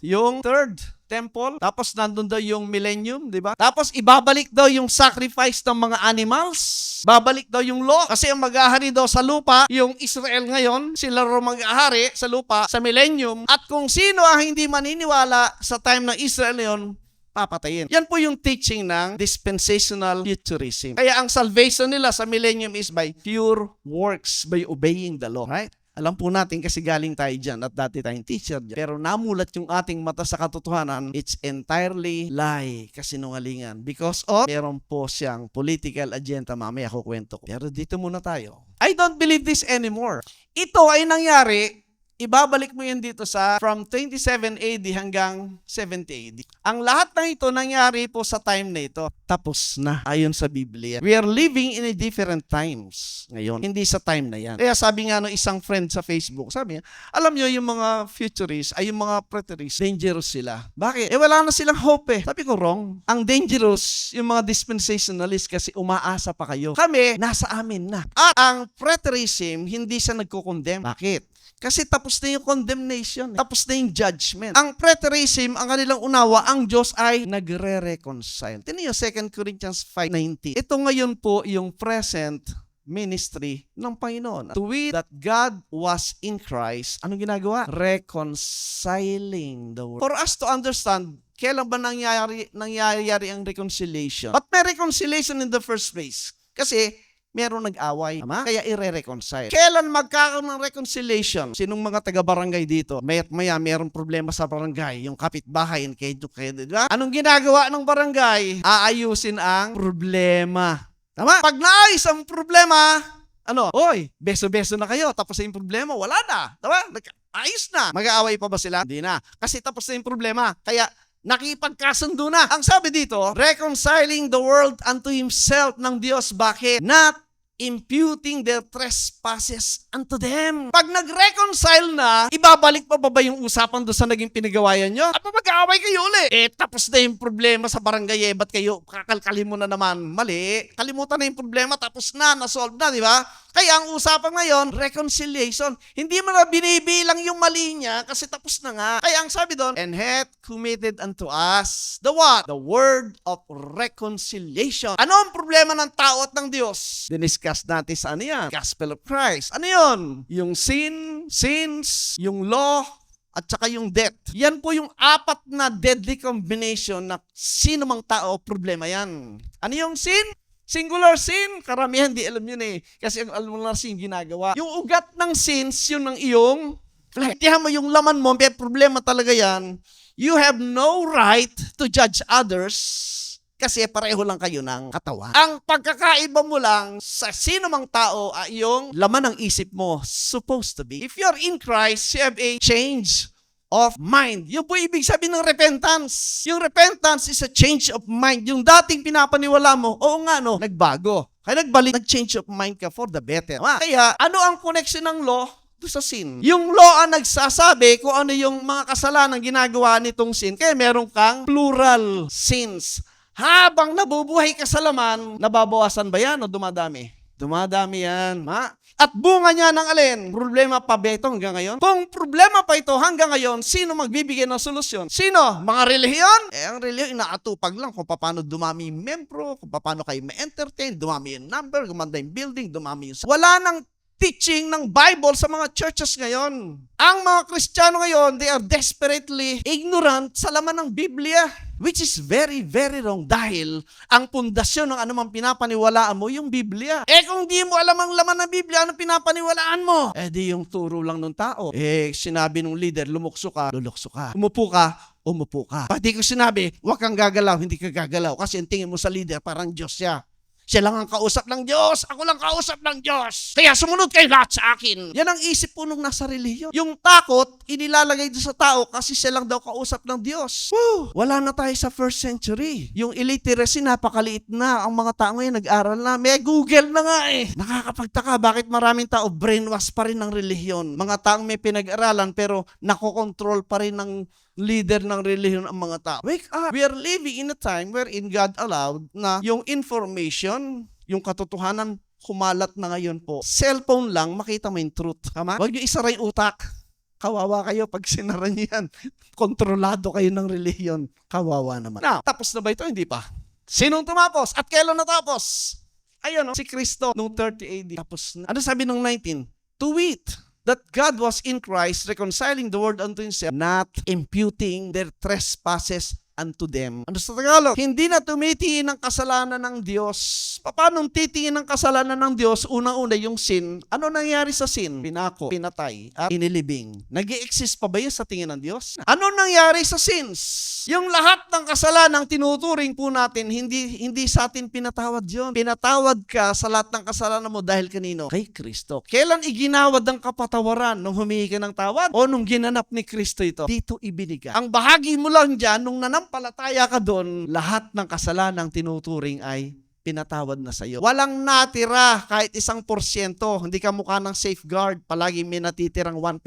yung third temple, tapos nandun daw yung millennium, di ba? Tapos ibabalik daw yung sacrifice ng mga animals, babalik daw yung law, kasi ang mag-ahari daw sa lupa, yung Israel ngayon, sila ro mag-ahari sa lupa, sa millennium, at kung sino ang hindi maniniwala sa time ng Israel ngayon, papatayin. Yan po yung teaching ng dispensational futurism. Kaya ang salvation nila sa millennium is by pure works, by obeying the law. Right? Alam po natin kasi galing tayo dyan at dati tayong teacher dyan. Pero namulat yung ating mata sa katotohanan, it's entirely lie, kasinungalingan. Because of, meron po siyang political agenda, mamaya kukwento ko. Pero dito muna tayo. I don't believe this anymore. Ito ay nangyari, ibabalik mo yan dito sa from 27 AD hanggang 70 AD. Ang lahat ng ito nangyari po sa time na ito. Tapos na, ayon sa Biblia. We are living in a different times ngayon. Hindi sa time na yan. Kaya sabi nga no isang friend sa Facebook, sabi niya, alam nyo yung mga futurists, ay yung mga preterists, dangerous sila. Bakit? Wala na silang hope eh. Sabi ko, wrong. Ang dangerous, yung mga dispensationalists kasi umaasa pa kayo. Kami, nasa amin na. At ang preterism, hindi siya nagko-condemn. Bakit? Kasi tapos na yung condemnation. Tapos na yung judgment. Ang preterism, ang kanilang unawa, ang Diyos ay nagre-reconcile. Tingnan nyo, 2 Corinthians 5:19. Ito ngayon po yung present ministry ng Panginoon. To wit that God was in Christ, anong ginagawa? Reconciling the world. For us to understand, kailan ba nangyayari ang reconciliation? But may reconciliation in the first place. Kasi merong nag-away. Tama? Kaya i-reconcile. Kailan magkakaroon ng reconciliation? Sinong mga taga-barangay dito? Maya't maya, merong problema sa barangay. Yung kapitbahay, diba? Anong ginagawa ng barangay? Aayusin ang problema. Tama? Pag naayos ang problema, Oy, beso-beso na kayo. Tapos yung problema, wala na. Tama? Ayos na. Mag-aaway pa ba sila? Hindi na. Kasi tapos na yung problema. Kaya, nakipagkasundo na. Ang sabi dito, reconciling the world unto Himself ng Diyos. Bakit? Not imputing their trespasses unto them. Pag nag-reconcile na, ibabalik pa ba yung usapan doon sa naging pinagawayan nyo? At mag-aaway kayo ulit. Tapos na yung problema sa barangay, ba't kayo kakalkalin mo na naman? Mali. Kalimutan na yung problema, tapos na, nasolve na, di ba? Kaya ang usapan ngayon, reconciliation. Hindi mo na binibilang yung mali niya kasi tapos na nga. Kaya ang sabi doon, and hath committed unto us the what? The word of reconciliation. Ano ang problema ng tao at ng Diyos? Diniscuss natin sa ano yan? Gospel of Christ. Ano yun? Yung sins, yung law, at saka yung death. Yan po yung apat na deadly combination na sino mang tao, problema yan. Ano yung sin? Singular sin, karamihan di alam yun eh. Kasi ang singular sin ginagawa. Yung ugat ng sins, yun ng iyong flesh. Tiyan mo yung laman mo, may problema talaga yan. You have no right to judge others kasi pareho lang kayo ng katawan. Ang pagkakaiba mo lang sa sino mang tao ay yung laman ng isip mo, supposed to be. If you're in Christ, you have a change of mind. Yung po ibig sabihin ng repentance. Yung repentance is a change of mind. Yung dating pinapaniwala mo, oo nga no, nagbago. Kaya nag-change of mind ka for the better. Kaya, ano ang connection ng law doon sa sin? Yung law ang nagsasabi kung ano yung mga kasalanan ginagawa nitong sin. Kaya meron kang plural sins. Habang nabubuhay ka sa laman, nababawasan ba yan o dumadami? Dumadami yan. At bunga niya ng alin? Problema pa ba ito hanggang ngayon? Kung problema pa ito hanggang ngayon, sino magbibigay ng solusyon? Sino? Mga relihiyon? Ang relihiyon, inaatupag lang kung paano dumami yung membro, kung paano kayo ma-entertain, dumami yung number, gumanda yung building, dumami yung... Wala nang teaching ng Bible sa mga churches ngayon. Ang mga Kristiyano ngayon, they are desperately ignorant sa laman ng Biblia, which is very, very wrong dahil ang pundasyon ng anumang pinapaniwalaan mo, yung Biblia. Kung di mo alam ang laman ng Biblia, ano pinapaniwalaan mo? Di yung turo lang ng tao. Sinabi ng leader, lumukso ka, lulukso ka. Umupo ka. Pati ko sinabi, huwag kang gagalaw, hindi ka gagalaw. Kasi ang tingin mo sa leader, parang Diyos siya. Siya lang ang kausap ng Diyos. Ako lang kausap ng Diyos. Kaya sumunod kayo lahat sa akin. Yan ang isip po nung nasa relihiyon. Yung takot, inilalagay doon sa tao kasi siya lang daw kausap ng Diyos. Wala na tayo sa first century. Yung illiteracy, napakaliit na. Ang mga tao ngayon nag-aral na. May Google na nga eh. Nakakapagtaka, bakit maraming tao brainwash pa rin ng relihiyon? Mga taong may pinag-aralan pero nakokontrol pa rin ng leader ng relihiyon ang mga tao. Wake up! We are living in a time wherein God allowed na yung information, yung katotohanan, kumalat na ngayon po. Cellphone lang, makita mo yung truth. Tama? Huwag nyo isara yung utak. Kawawa kayo pag sinara nyo yan. Kontrolado kayo ng relihiyon. Kawawa naman. Now, tapos na ba ito? Hindi pa. Sinong tumapos? At kailan natapos? Ayun, si Kristo noong 30 AD. Tapos na. Ano sabi nung 19? To wit, that God was in Christ reconciling the world unto Himself, not imputing their trespasses unto them. Ano sa Tagalog? Hindi na tumitingin ng kasalanan ng Diyos. Paano titingin ng kasalanan ng Diyos? Unang-una yung sin. Ano nangyari sa sin? Pinako, pinatay, at inilibing. Nag-i-exist pa ba yun sa tingin ng Diyos? Ano nangyari sa sins? Yung lahat ng kasalanan tinuturing po natin, hindi sa atin pinatawad yun. Pinatawad ka sa lahat ng kasalanan mo dahil kanino? Kay Kristo. Kailan iginawad ang kapatawaran? Nung humingi ka ng tawad? O nung ginanap ni Kristo ito? Dito ibinigay. Ang bahagi mo lang dyan, nung nanampalataya ka doon, lahat ng kasalanang tinuturing ay pinatawad na sa iyo. Walang natira kahit 1%. Hindi ka mukha ng safeguard. Palagi may natitirang 1%.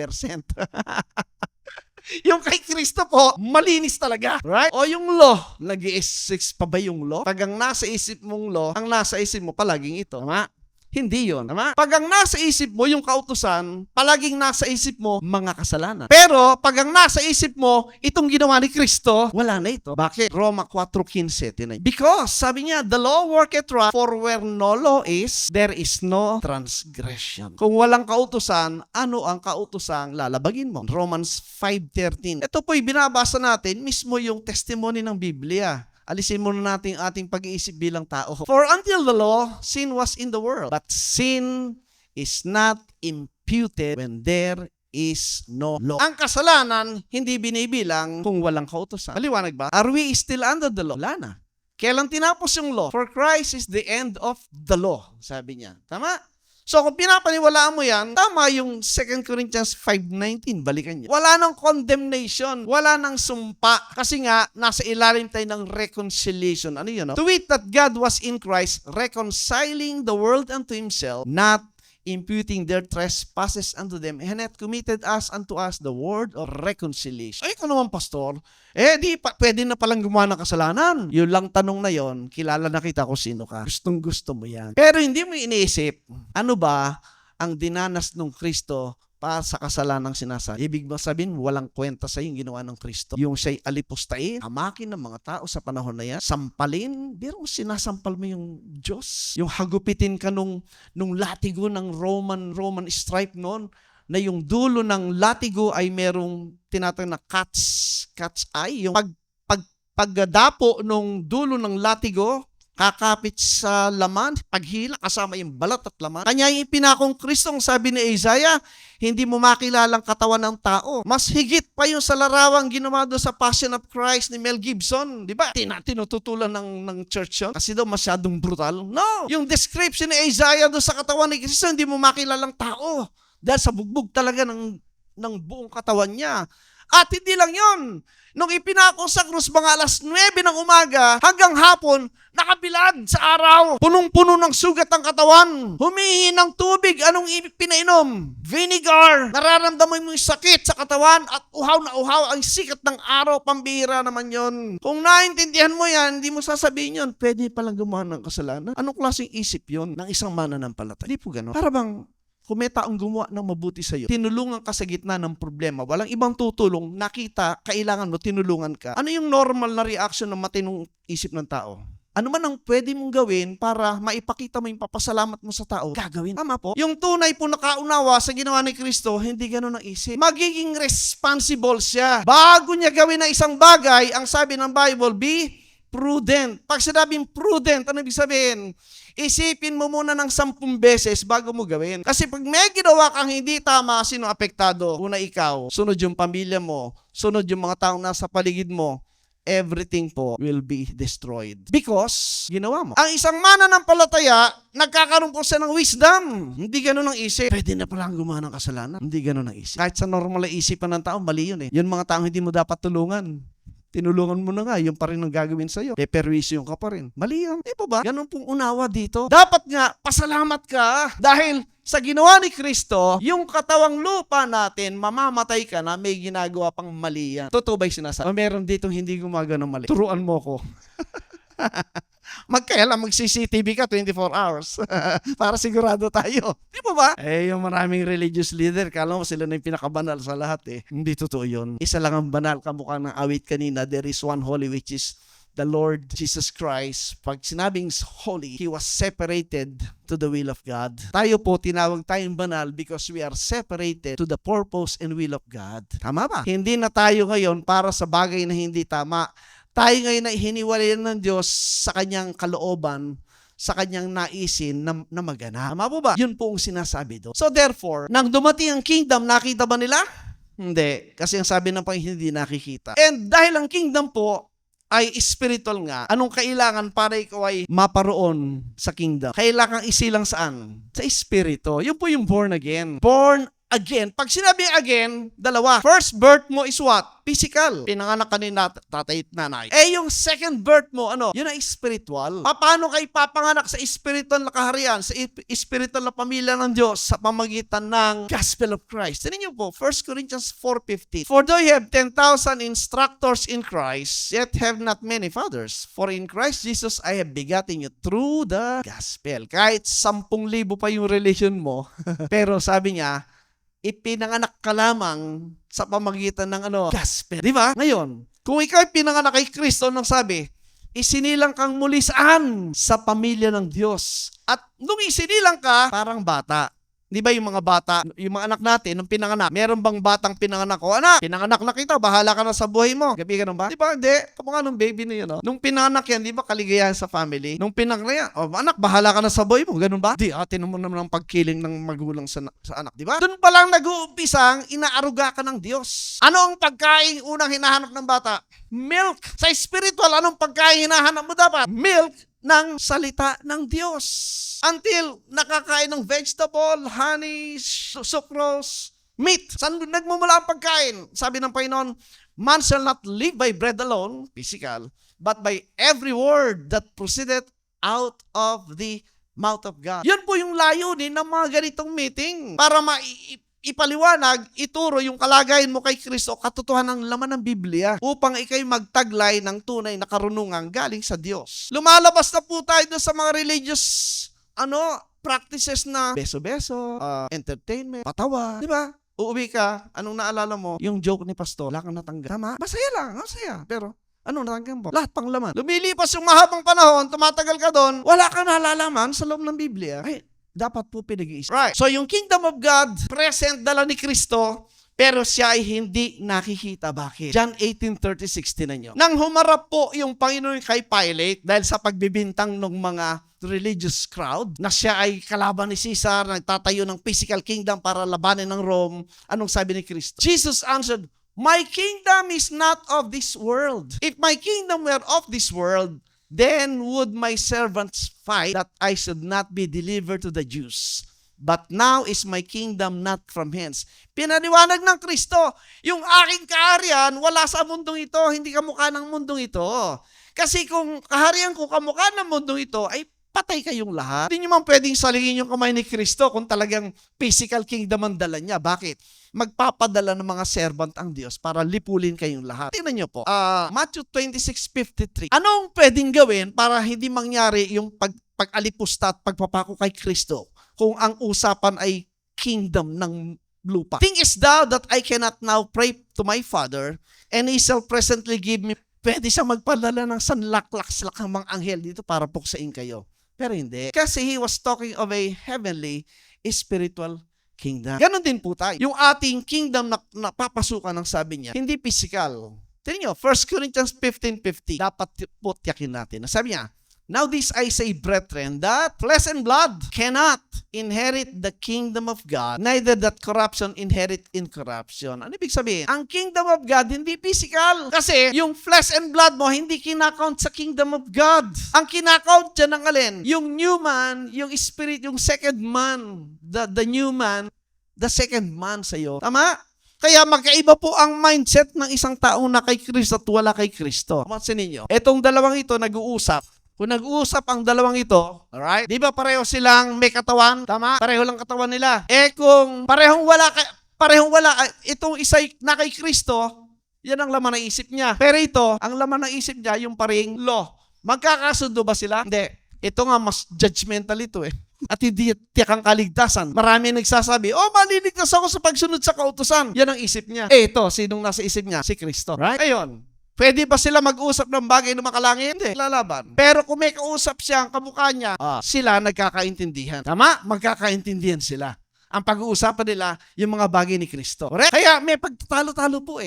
Yung kay Kristo po, malinis talaga. Right? O yung law, nag-i-exist pa ba yung law? Pag ang nasa isip mong law, ang nasa isip mo palaging ito. Tama? Hindi yun. Tama? Pag ang nasa isip mo yung kautusan, palaging nasa isip mo mga kasalanan. Pero pag ang nasa isip mo, itong ginawa ni Kristo, wala na ito. Bakit? Roma 4:15. Because, sabi niya, the law worketh wrath, for where no law is, there is no transgression. Kung walang kautusan, ano ang kautusang lalabagin mo? Romans 5:13. Ito po'y binabasa natin, mismo yung testimony ng Biblia. Alisin muna natin ating pag-iisip bilang tao. For until the law, sin was in the world. But sin is not imputed when there is no law. Ang kasalanan, hindi binibilang kung walang kautusan. Maliwanag ba? Are we still under the law? Wala na. Kailan tinapos yung law? For Christ is the end of the law, sabi niya. Tama? So kung pinapaniwalaan mo yan, tama yung 2 Corinthians 5:19, balikan niyo. Wala nang condemnation, wala nang sumpa. Kasi nga, nasa ilalim tayo ng reconciliation. Ano yun? No? To wit that God was in Christ, reconciling the world unto Himself, not imputing their trespasses unto them, and hath committed us unto us the word of reconciliation. Ay, ikaw naman, pastor. Pwede na palang gumawa ng kasalanan. Yun lang tanong na yon, kilala na kita kung sino ka. Gustong gusto mo yan. Pero hindi mo iniisip, ano ba ang dinanas ng Kristo para sa kasalanang sinasabi? Ibig ba sabihin, walang kwenta sa yung ginawa ng Kristo? Yung siya'y alipustain, hamakin ng mga tao sa panahon na yan, sampalin, pero sinasampal mo yung Diyos. Yung hagupitin ka nung latigo ng Roman stripe noon, na yung dulo ng latigo ay merong tinatawag na cat's eye. Yung pagdapo nung dulo ng latigo, kakapit sa laman, paghila, kasama yung balat at laman. Kanya yung ipinakong Kristong, sabi ni Isaiah, hindi mo makilalang katawan ng tao. Mas higit pa yung sa larawang ginawa doon sa Passion of Christ ni Mel Gibson. Di ba? Tinututulan ng church yun. Kasi daw masyadong brutal. No! Yung description ni Isaiah doon sa katawan ni Kristo, hindi mo makilalang tao. Dahil sa bugbog talaga ng buong katawan niya. At hindi lang yun. Nung ipinako sa krus mga alas 9 ng umaga hanggang hapon, nakabilad sa araw. Punong-puno ng sugat ang katawan. Humihi ng tubig. Anong pinainom? Vinegar. Nararamdaman mo yung sakit sa katawan at uhaw na uhaw ang sikat ng araw. Pambihira naman yon. Kung naintindihan mo yan, hindi mo sasabihin yun, pwede palang gumawa ng kasalanan. Anong klaseng isip yon ng isang mananampalataya? Hindi po gano'n. Para bang kung may taong gumawa ng mabuti sa iyo, tinulungan ka sa gitna ng problema, walang ibang tutulong, nakita, kailangan mo, tinulungan ka. Ano yung normal na reaction ng matinong isip ng tao? Ano man ang pwede mong gawin para maipakita mo yung papasalamat mo sa tao, gagawin. Tama po? Yung tunay po nakaunawa sa ginawa ni Kristo, hindi ganun ang isip. Magiging responsible siya. Bago niya gawin na isang bagay, ang sabi ng Bible, be prudent. Pag sinabing prudent, ano ibig sabihin? Isipin mo muna ng 10 beses bago mo gawin. Kasi pag may ginawa kang hindi tama, sino apektado? Una ikaw, sunod yung pamilya mo, sunod yung mga taong nasa paligid mo, everything po will be destroyed. Because, ginawa mo. Ang isang mananampalataya, nagkakaroon po siya ng wisdom. Hindi ganun ang isip. Pwede na palang gumawa ng kasalanan. Hindi ganun ang isip. Kahit sa normal na isipan ng tao, mali yun eh. Yun mga taong hindi mo dapat tulungan. Tinulungan mo na nga, yung pa rin ang gagawin sa'yo. Peperwisyo ka pa rin. Mali yan. Di ba ba? Ganun pong unawa dito. Dapat nga, pasalamat ka. Dahil sa ginawa ni Kristo, yung katawang lupa natin, mamamatay ka na, may ginagawa pang mali yan. Totoo ba yung sinasabi? O meron dito hindi gumagawa ng mali. Turuan mo ko. Mag-CCTV ka 24 hours para sigurado tayo. Di ba ba? Yung maraming religious leader, kala mo sila na yung pinakabanal sa lahat eh. Hindi totoo yun. Isa lang ang banal, kamukha ng awit kanina, there is one holy which is the Lord Jesus Christ. Pag sinabing holy, He was separated to the will of God. Tayo po, tinawag tayong banal because we are separated to the purpose and will of God. Tama ba? Hindi na tayo ngayon para sa bagay na hindi tama. Tayo ngayon na hiniwalayan ng Diyos sa kanyang kalooban, sa kanyang naisin na magana. Tama po ba? Yun po ang sinasabi doon. So therefore, nang dumating ang kingdom, nakita ba nila? Hindi. Kasi ang sabi ng Panginoon, hindi nakikita. And dahil ang kingdom po ay spiritual nga, anong kailangan para ikaw ay maparoon sa kingdom? Kailangan isilang saan? Sa espiritu. Yun po yung born again. Born again. Pag sinabi again, dalawa. First birth mo is what? Physical. Pinanganak ka ni tatay at nanay. Yung second birth mo, ano? Yun ay spiritual. Paano kayo papanganak sa spiritual na kaharian, sa spiritual na pamilya ng Diyos sa pamagitan ng Gospel of Christ? Tignan niyo po, 1 Corinthians 4:15. For though you have 10,000 instructors in Christ, yet have not many fathers. For in Christ Jesus I have begotten you through the Gospel. Kahit 10,000 pa yung religion mo, pero sabi niya, ipinanganak ka lamang sa pamagitan ng gospel. Di ba? Ngayon, kung ikaw ay pinanganak kay Kristo, nang sabi, isinilang kang muli saan? Sa pamilya ng Diyos. At nung isinilang ka, parang bata. Di ba yung mga bata, yung mga anak natin, nung pinanganak, meron bang batang pinanganak ko? Anak, pinanganak na kita, bahala ka na sa buhay mo. Gabi ganun ba? Di ba? Hindi. Kamukha nung baby na yun, no? Nung pinanganak yan, di ba kaligayahan sa family? Nung pinanganak yan, anak, bahala ka na sa buhay mo. Ganun ba? Di, tinan mo naman ang pagkiling ng magulang sa anak, di ba? Doon pa lang nag-uumpisang, inaaruga ka ng Diyos. Ano ang pagkain unang hinahanap ng bata? Milk. Sa spiritual, anong pagkain hinahanap mo dapat? Milk. ng salita ng Diyos. Until nakakain ng vegetable, honey, sucrose, meat. Saan nagmumula ang pagkain? Sabi ng Panginoon, man shall not live by bread alone, physical, but by every word that proceedeth out of the mouth of God. Yun po yung layunin ng mga ganitong meeting para ipaliwanag, ituro yung kalagayan mo kay Kristo, katotohanan ng laman ng Biblia upang ikay magtaglay ng tunay na karunungan galing sa Diyos. Lumalabas na po tayo doon sa mga religious practices na beso-beso, entertainment, patawa, di ba? Uuwi ka, anong naalala mo? Yung joke ni pastor, wala kang natanggap. Tama? Masaya lang, masaya. Pero anong natanggap mo? Lahat pang laman. Lumilipas yung mahabang panahon, tumatagal ka doon, wala kang nalalaman sa loob ng Biblia. Ay, dapat po pinag-iisip. Right. So yung kingdom of God, present dala ni Kristo, pero siya ay hindi nakikita. Bakit? John 18:36, tinan nyo. Nang humarap po yung Panginoon kay Pilate dahil sa pagbibintang ng mga religious crowd na siya ay kalaban ni Caesar, nagtatayo ng physical kingdom para labanin ng Rome, anong sabi ni Kristo? Jesus answered, my kingdom is not of this world. If my kingdom were of this world, then would my servants fight that I should not be delivered to the Jews. But now is my kingdom not from hence. Pinaniwanag ng Kristo, yung aking kaharian wala sa mundong ito, hindi kamukha ng mundong ito. Kasi kung kaharian ko kamukha ng mundong ito, ay patay kayong lahat. Hindi nyo man pwedeng salingin yung kamay ni Kristo kung talagang physical kingdom ang dala niya. Bakit? Magpapadala ng mga servant ang Diyos para lipulin kayong lahat. Tingnan nyo po, Matthew 26:53. Anong pwedeng gawin para hindi mangyari yung pag-alipusta at pagpapako kay Kristo kung ang usapan ay kingdom ng lupa? Thinkest thou that I cannot now pray to my Father, and He shall presently give me. Pwede siya magpadala ng sanlaklak-slak ng mga anghel dito para puksain kayo. Pero hindi. Kasi He was talking of a heavenly, spiritual kingdom. Ganon din po tayo. Yung ating kingdom na papasukan ng sabi niya, hindi physical. Tingnan nyo, 1 Corinthians 15:50. Dapat po tiyakin natin. Sabi niya, now this I say, brethren, that flesh and blood cannot inherit the kingdom of God, neither that corruption inherit incorruption. Ano ibig sabihin? Ang kingdom of God hindi physical. Kasi yung flesh and blood mo hindi kinakount sa kingdom of God. Ang kinakount dyan ng alin? Yung new man, yung spirit, yung second man, the new man, the second man sa'yo. Tama? Kaya magkaiba po ang mindset ng isang taong na kay Kristo at wala kay Kristo. Masin ninyo, etong dalawang ito nag-uusap. Kung nag-uusap ang dalawang ito, alright? Di ba pareho silang may katawan? Tama? Pareho lang katawan nila. Kung parehong wala, itong isa'y na kay Kristo, yan ang laman ng isip niya. Pero ito, ang laman ng isip niya, yung paring law. Magkakasundo ba sila? Hindi. Ito nga, mas judgmental ito At hindi tiyak ang kaligtasan. Marami nagsasabi, maliligtas ako sa pagsunod sa kautusan. Yan ang isip niya. Ito, sinong nasa isip niya? Si Kristo. Right? Ayun. Pwede ba sila mag-usap ng bagay na makalangit? Hindi, lalaban. Pero kung may kausap siya, ang kamukha niya, sila nagkakaintindihan. Tama? Magkakaintindihan sila. Ang pag-uusapan nila, yung mga bagay ni Kristo. Correct? Kaya may pagtatalo-talo po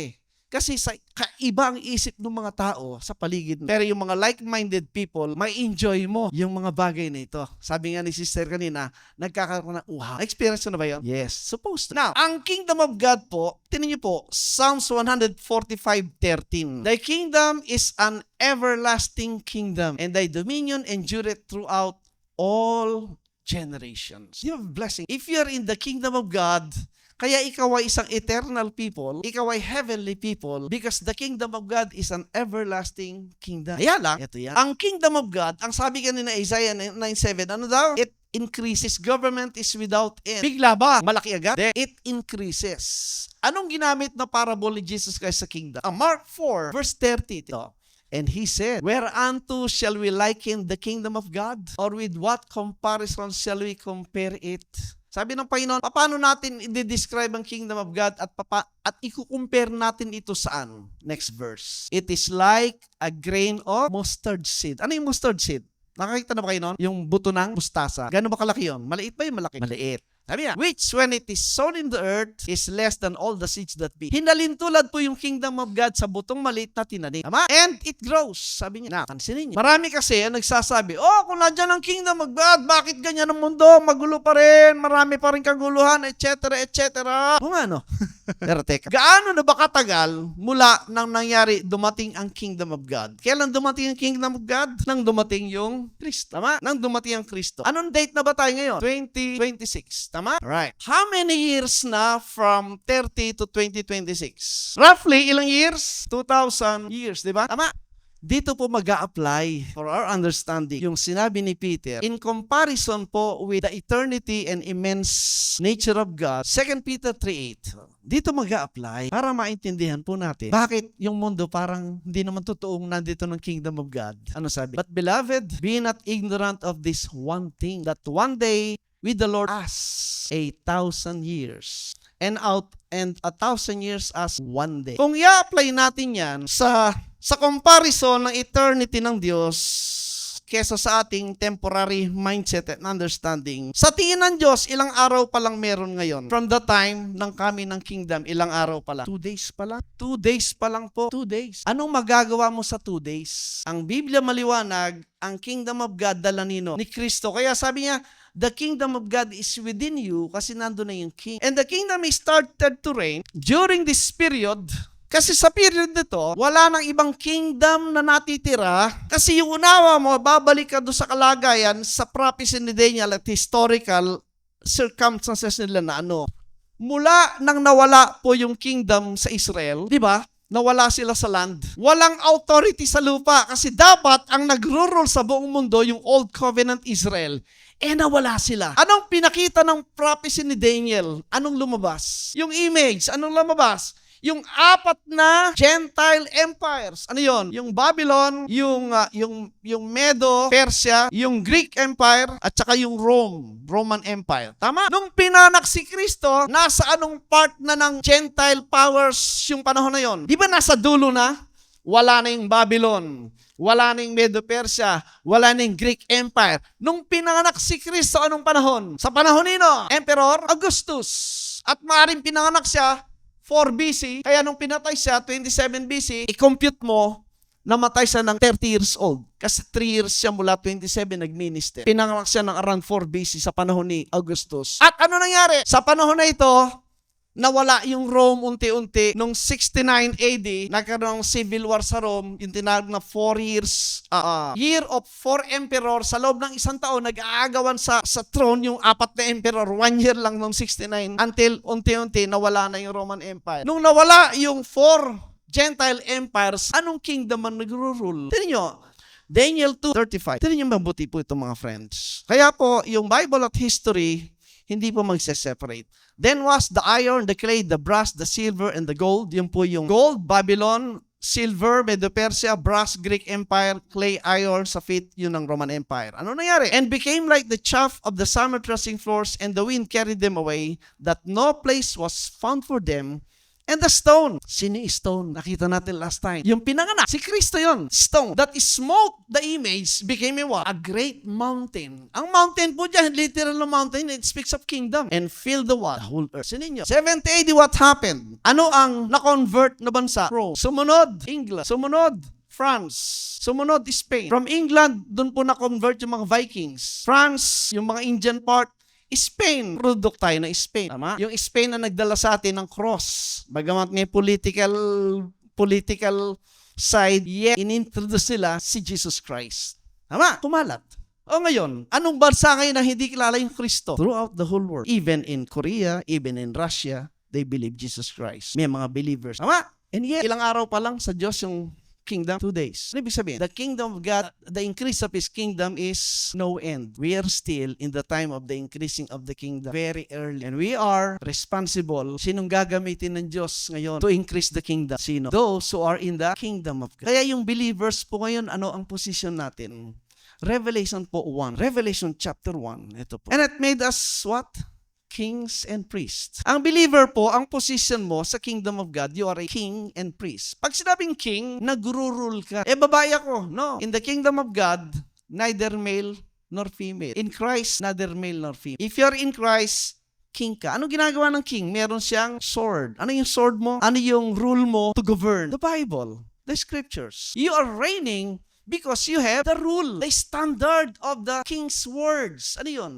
Kasi kaiba ang isip ng mga tao sa paligid mo. Pero yung mga like-minded people, may enjoy mo yung mga bagay na ito. Sabi nga ni sister kanina, nagkakaroon ng experience na ba yun? Yes, supposed to. Now, ang kingdom of God po, tinan niyo po, Psalms 145:13. Thy kingdom is an everlasting kingdom, and thy dominion endureth throughout all generations. You have blessing. If you're in the kingdom of God, kaya ikaw ay isang eternal people, ikaw ay heavenly people, because the kingdom of God is an everlasting kingdom. Kaya lang, ito yan. Ang kingdom of God, ang sabi kanina Isaiah 9:7, ano daw? It increases. Government is without end. Bigla ba? Malaki agad? It increases. Anong ginamit na parable ni Jesus Christ sa kingdom? Mark 4:30 ito. And he said, whereunto shall we liken the kingdom of God? Or with what comparison shall we compare it? Sabi ng Panginoon, paano natin i-describe ang kingdom of God at i-compare natin ito saan? Next verse. It is like a grain of mustard seed. Ano yung mustard seed? Nakakita na ba kayo nun? Yung buto ng mustasa. Gano'n ba kalaki yun? Maliit ba yung malaki? Maliit. Sabi niya, which when it is sown in the earth is less than all the seeds that be. Hinalintulad po yung kingdom of God sa butong maliit na tinanim. Tama? And it grows. Sabi niya, kansinin niyo. Marami kasi ang nagsasabi, kung nandiyan ang kingdom of God, bakit ganyan ang mundo? Magulo pa rin, marami pa rin kaguluhan, etc., etc. Kung ano? Pero teka, gaano na ba katagal mula nang nangyari dumating ang Kingdom of God? Kailan dumating ang Kingdom of God? Nang dumating yung Kristo. Tama? Nang dumating ang Kristo. Anong date na ba tayo ngayon? 2026. Tama? Alright. How many years na from 30 to 2026? Roughly, ilang years? 2,000 years, di ba? Tama? Dito po mag-a-apply for our understanding yung sinabi ni Peter in comparison po with the eternity and immense nature of God. 2 Peter 3:8. Dito mag-a-apply para maintindihan po natin bakit yung mundo parang hindi naman totoong nandito ng Kingdom of God. Ano sabi? But beloved, be not ignorant of this one thing, that one day with the Lord as 1,000 years. And 1,000 years as one day. Kung i-apply natin yan sa comparison ng eternity ng Diyos kesa sa ating temporary mindset and understanding, sa tingin ng Diyos, ilang araw pa lang meron ngayon? From the time ng kami ng kingdom, ilang araw pa lang? 2 days pa lang? 2 days pa lang po. 2 days. Anong magagawa mo sa 2 days? Ang Biblia maliwanag, ang kingdom of God dala nino ni Kristo. Kaya sabi niya, the kingdom of God is within you kasi nandun na yung king. And the kingdom is started to reign during this period. Kasi sa period nito, wala nang ibang kingdom na natitira. Kasi yung unawa mo, babalik ka doon sa kalagayan sa prophecy ni Daniel at historical circumstances nila na mula nang nawala po yung kingdom sa Israel, di ba? Nawala sila sa land. Walang authority sa lupa kasi dapat ang nagro-rule sa buong mundo yung Old Covenant Israel. Nawala sila. Anong pinakita ng prophecy ni Daniel? Anong lumabas? Yung image, anong lumabas? Yung 4 na Gentile empires. Ano yon? Yung Babylon, yung Medo, Persia, yung Greek Empire, at saka yung Roman Empire. Tama? Nung pinanak si Kristo, nasa anong part na ng Gentile powers yung panahon na yon? Di ba nasa dulo na? Wala na yung Babylon, wala na yung Medo-Persia, wala na yung Greek Empire. Nung pinanganak si Kristo, anong panahon? Sa panahon nino, Emperor Augustus. At maaaring pinanganak siya 4 BC, kaya nung pinatay siya, 27 BC, i-compute mo, namatay siya ng 30 years old. Kasi 3 years siya mula 27 nag-minister. Pinanganak siya ng around 4 BC sa panahon ni Augustus. At ano nangyari? Sa panahon na ito, nawala yung Rome unti-unti. Nung 69 AD, nagkaroon ng civil war sa Rome, yung tinawag na 4 years, year of 4 emperor. Sa loob ng 1 taon, nag-aagawan sa throne yung 4 na emperor. 1 year lang nung 69 until unti-unti nawala na yung Roman Empire. Nung nawala yung 4 Gentile empires, anong kingdom ang nagro-rule? Tignan nyo, Daniel 2:35. Tignan nyo mabuti po ito mga friends. Kaya po, yung Bible at history, hindi po magse-separate. Then was the iron, the clay, the brass, the silver, and the gold. Yun po yung gold, Babylon, silver, Medo-Persia, brass, Greek Empire, clay, iron, sapphire, yun ang Roman Empire. Ano nangyari? And became like the chaff of the summer threshing floors, and the wind carried them away, that no place was found for them. And the stone. Sino yung stone? Nakita natin last time. Yung pinanganak. Si Kristo yun. Stone. That smote the image became a what? A great mountain. Ang mountain po dyan, literal na mountain, it speaks of kingdom. And filled the what? The whole earth. Sino yun? 70 AD, what happened? Ano ang na-convert na bansa? Rome. Sumunod, England. Sumunod, France. Sumunod, Spain. From England, dun po na-convert yung mga Vikings. France, yung mga Indian part, Spain. Product tayo ng Spain. Tama? Yung Spain na nagdala sa atin ng cross. Bagamat may political side, yet inintroduce sila si Jesus Christ. Tama? Kumalat. O ngayon, anong bansa ngayon na hindi kilala yung Kristo? Throughout the whole world. Even in Korea, even in Russia, they believe Jesus Christ. May mga believers. Tama? And yet, ilang araw pa lang sa Diyos yung kingdom, 2 days. Ano ibig sabihin? The kingdom of God, the increase of His kingdom is no end. We are still in the time of the increasing of the kingdom. Very early. And we are responsible. Sinong gagamitin ng Diyos ngayon to increase the kingdom? Sino? Those who are in the kingdom of God. Kaya yung believers po ngayon, ano ang position natin? Revelation po 1. Revelation chapter 1. Ito po. And it made us what? Kings and priests. Ang believer po, ang position mo sa kingdom of God, you are a king and priest. Pag sinabing king, nagro-rule ka. Babae ako. No. In the kingdom of God, neither male nor female. In Christ, neither male nor female. If you're in Christ, king ka. Ano ginagawa ng king? Meron siyang sword. Ano yung sword mo? Ano yung rule mo to govern? The Bible. The scriptures. You are reigning because you have the rule. The standard of the king's words. Ano yun?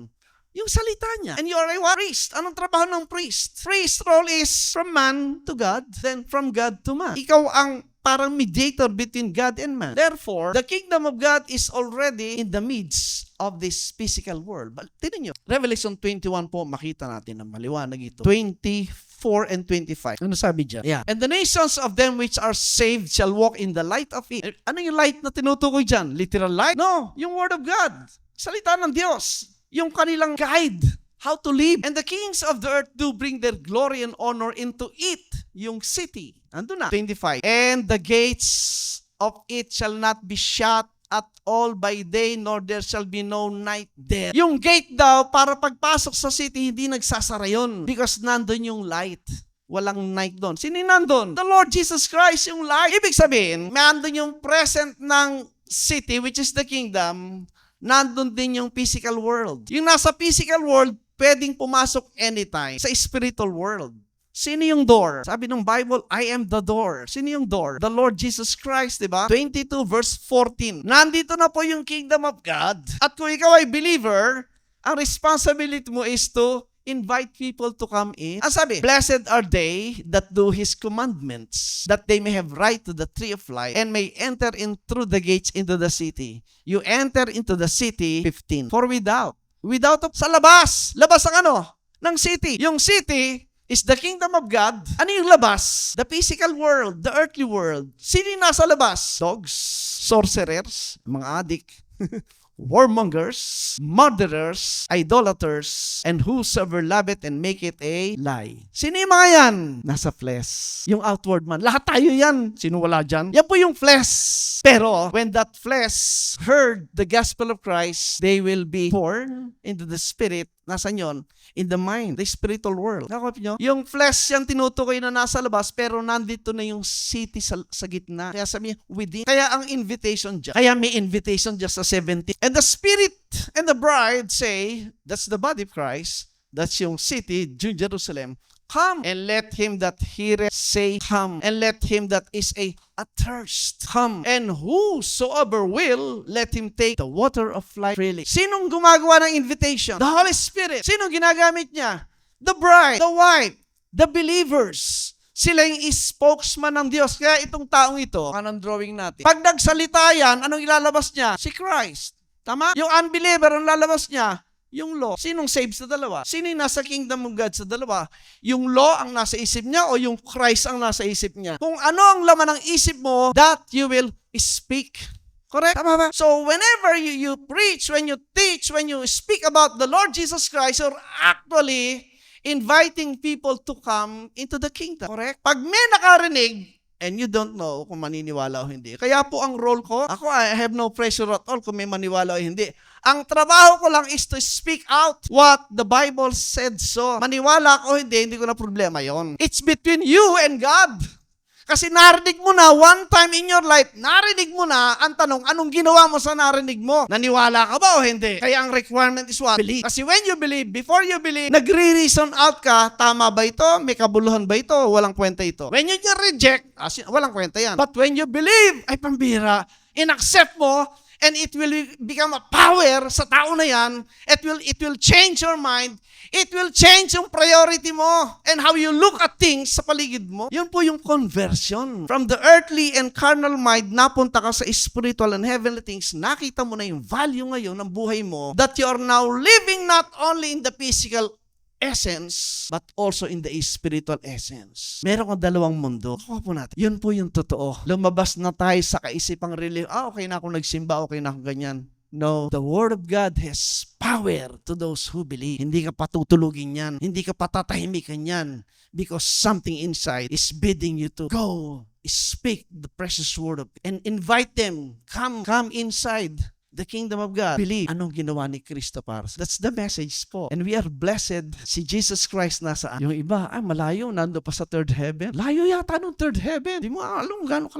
Yung salita niya. And you are a what? Priest. Anong trabaho ng priest? Priest role is from man to God, then from God to man. Ikaw ang parang mediator between God and man. Therefore, the kingdom of God is already in the midst of this physical world. But tignan nyo, Revelation 21 po, makita natin na maliwanag ito. 24 and 25. Ano sabi dyan? Yeah. And the nations of them which are saved shall walk in the light of it. Ano yung light na tinutukoy dyan? Literal light? No, yung word of God. Salita ng Diyos. Yung kanilang guide, how to live. And the kings of the earth do bring their glory and honor into it, yung city. Ando na. 25. And the gates of it shall not be shut at all by day, nor there shall be no night there. Yung gate daw, para pagpasok sa city, hindi nagsasara yun. Because nandun yung light. Walang night doon. Sino yung nandun? The Lord Jesus Christ, yung light. Ibig sabihin, nandun yung present ng city, which is the kingdom, nandun din yung physical world. Yung nasa physical world, pwedeng pumasok anytime sa spiritual world. Sino yung door? Sabi ng Bible, I am the door. Sino yung door? The Lord Jesus Christ, di ba? 22 verse 14. Nandito na po yung kingdom of God. At kung ikaw ay believer, ang responsibility mo is to invite people to come in. Ang sabi, blessed are they that do His commandments, that they may have right to the tree of life, and may enter in through the gates into the city. You enter into the city, 15. For without sa labas ang ano? Ng city. Yung city is the kingdom of God. Ano yung labas? The physical world, the earthly world. Sino yung nasa labas? Dogs, sorcerers, mga adik, warmongers, murderers, idolaters, and whosoever loveth and make it a lie. Sino yung mga yan? Nasa flesh. Yung outward man. Lahat tayo yan. Sino wala dyan? Yan po yung flesh. Pero, when that flesh heard the gospel of Christ, they will be born into the spirit. Nasaan yun? In the mind, the spiritual world. Nakakapit nyo? Yung flesh yung tinutukoy na nasa labas, pero nandito na yung city sa gitna. Kaya sabi niya, within. Kaya ang invitation dyan. Kaya may invitation dyan sa 17. And the spirit and the bride say, that's the body of Christ, that's yung city, Jerusalem, come, and let him that heareth say, come, and let him that is athirst come, and whosoever will, let him take the water of life freely. Sinong gumagawa ng invitation? The Holy Spirit. Sinong ginagamit niya? The bride, the wife, the believers. Sila yung spokesman ng Diyos. Kaya itong taong ito, anong drawing natin? Pag nagsalita yan, anong ilalabas niya? Si Christ. Tama? Yung unbeliever, ang lalabas niya? Yung law. Sinong saved sa dalawa? Sino yung nasa kingdom of God sa dalawa? Yung law ang nasa isip niya o yung Christ ang nasa isip niya? Kung ano ang laman ng isip mo, that you will speak. Correct? Tama ba? So whenever you preach, when you teach, when you speak about the Lord Jesus Christ, you're actually inviting people to come into the kingdom. Correct? Pag may nakarinig, and you don't know kung maniniwala o hindi. Kaya po ang role ko, I have no pressure at all kung may maniwala o hindi. Ang trabaho ko lang is to speak out what the Bible said so. Maniwala ko o hindi ko na problema yon. It's between you and God. Kasi narinig mo na one time in your life, narinig mo na, ang tanong, anong ginawa mo sa narinig mo? Naniwala ka ba o hindi? Kaya ang requirement is what? Believe. Kasi when you believe, before you believe, nagre-reason out ka, tama ba ito? May kabuluhan ba ito? Walang kwenta ito. When you reject, walang kwenta yan. But when you believe, ay pambira, in-accept mo, and it will become a power sa tao na yan, it will change your mind, it will change yung priority mo and how you look at things sa paligid mo. Yun po yung conversion. From the earthly and carnal mind, napunta ka sa spiritual and heavenly things, nakita mo na yung value ngayon ng buhay mo, that you are now living not only in the physical essence, but also in the spiritual essence. Meron kang dalawang mundo. Kuha po natin. Yun po yung totoo. Lumabas na tayo sa kaisipang relief. Okay na ako nagsimba, okay na ako ganyan. No, the Word of God has power to those who believe. Hindi ka patutulugin yan. Hindi ka patatahimikan yan. Because something inside is bidding you to go, speak the precious word of and invite them. Come inside the kingdom of God. Believe. Anong ginawa ni Kristo para sa? That's the message po. And we are blessed. Si Jesus Christ nasaan? Yung iba, malayo, nando pa sa third heaven. Layo yata nung third heaven. Di mo alam gano'ng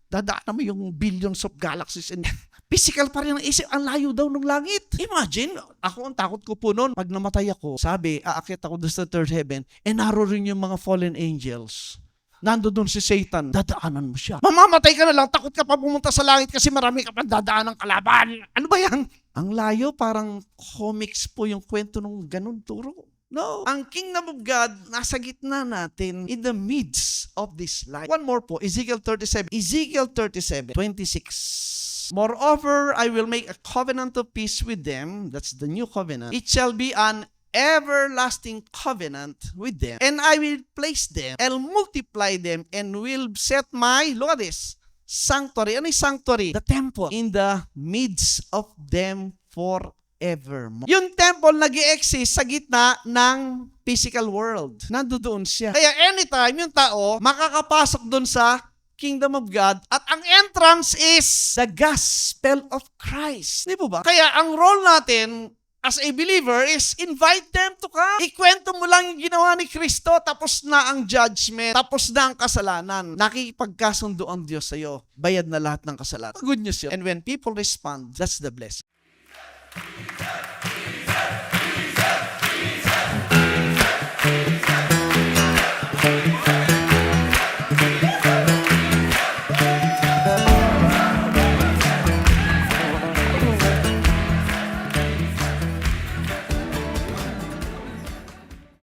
dadaan mo yung billions of galaxies and physical pa rin ang isip. Ang layo daw ng langit. Imagine, ako ang takot ko po noon. Pag namatay ako, sabi, aakyat ako doon sa third heaven, and naroon yung mga fallen angels. Nando doon si Satan, dadaanan mo siya. Mamamatay ka na lang, takot ka pa pumunta sa langit kasi marami ka pang dadaan ng kalaban. Ano ba yan? Ang layo, parang comics po yung kwento ng ganun turo. No. Ang kingdom of God, nasa gitna natin, in the midst of this life. One more po, Ezekiel 37. Ezekiel 37, 26. Moreover, I will make a covenant of peace with them. That's the new covenant. It shall be an everlasting covenant with them. And I will place them and multiply them and will set my, look at this, sanctuary. Ano yung sanctuary? The temple. In the midst of them forevermore. Yung temple nag-i-exist sa gitna ng physical world. Nandoon siya. Kaya anytime yung tao makakapasok doon sa kingdom of God at ang entrance is the gospel of Christ. Di po ba? Kaya ang role natin as a believer is invite them to come. Ikwento mo lang yung ginawa ni Kristo, tapos na ang judgment, tapos na ang kasalanan. Nakikipagkasundo ang Diyos sa'yo. Bayad na lahat ng kasalanan. Good news yun. And when people respond, that's the blessing.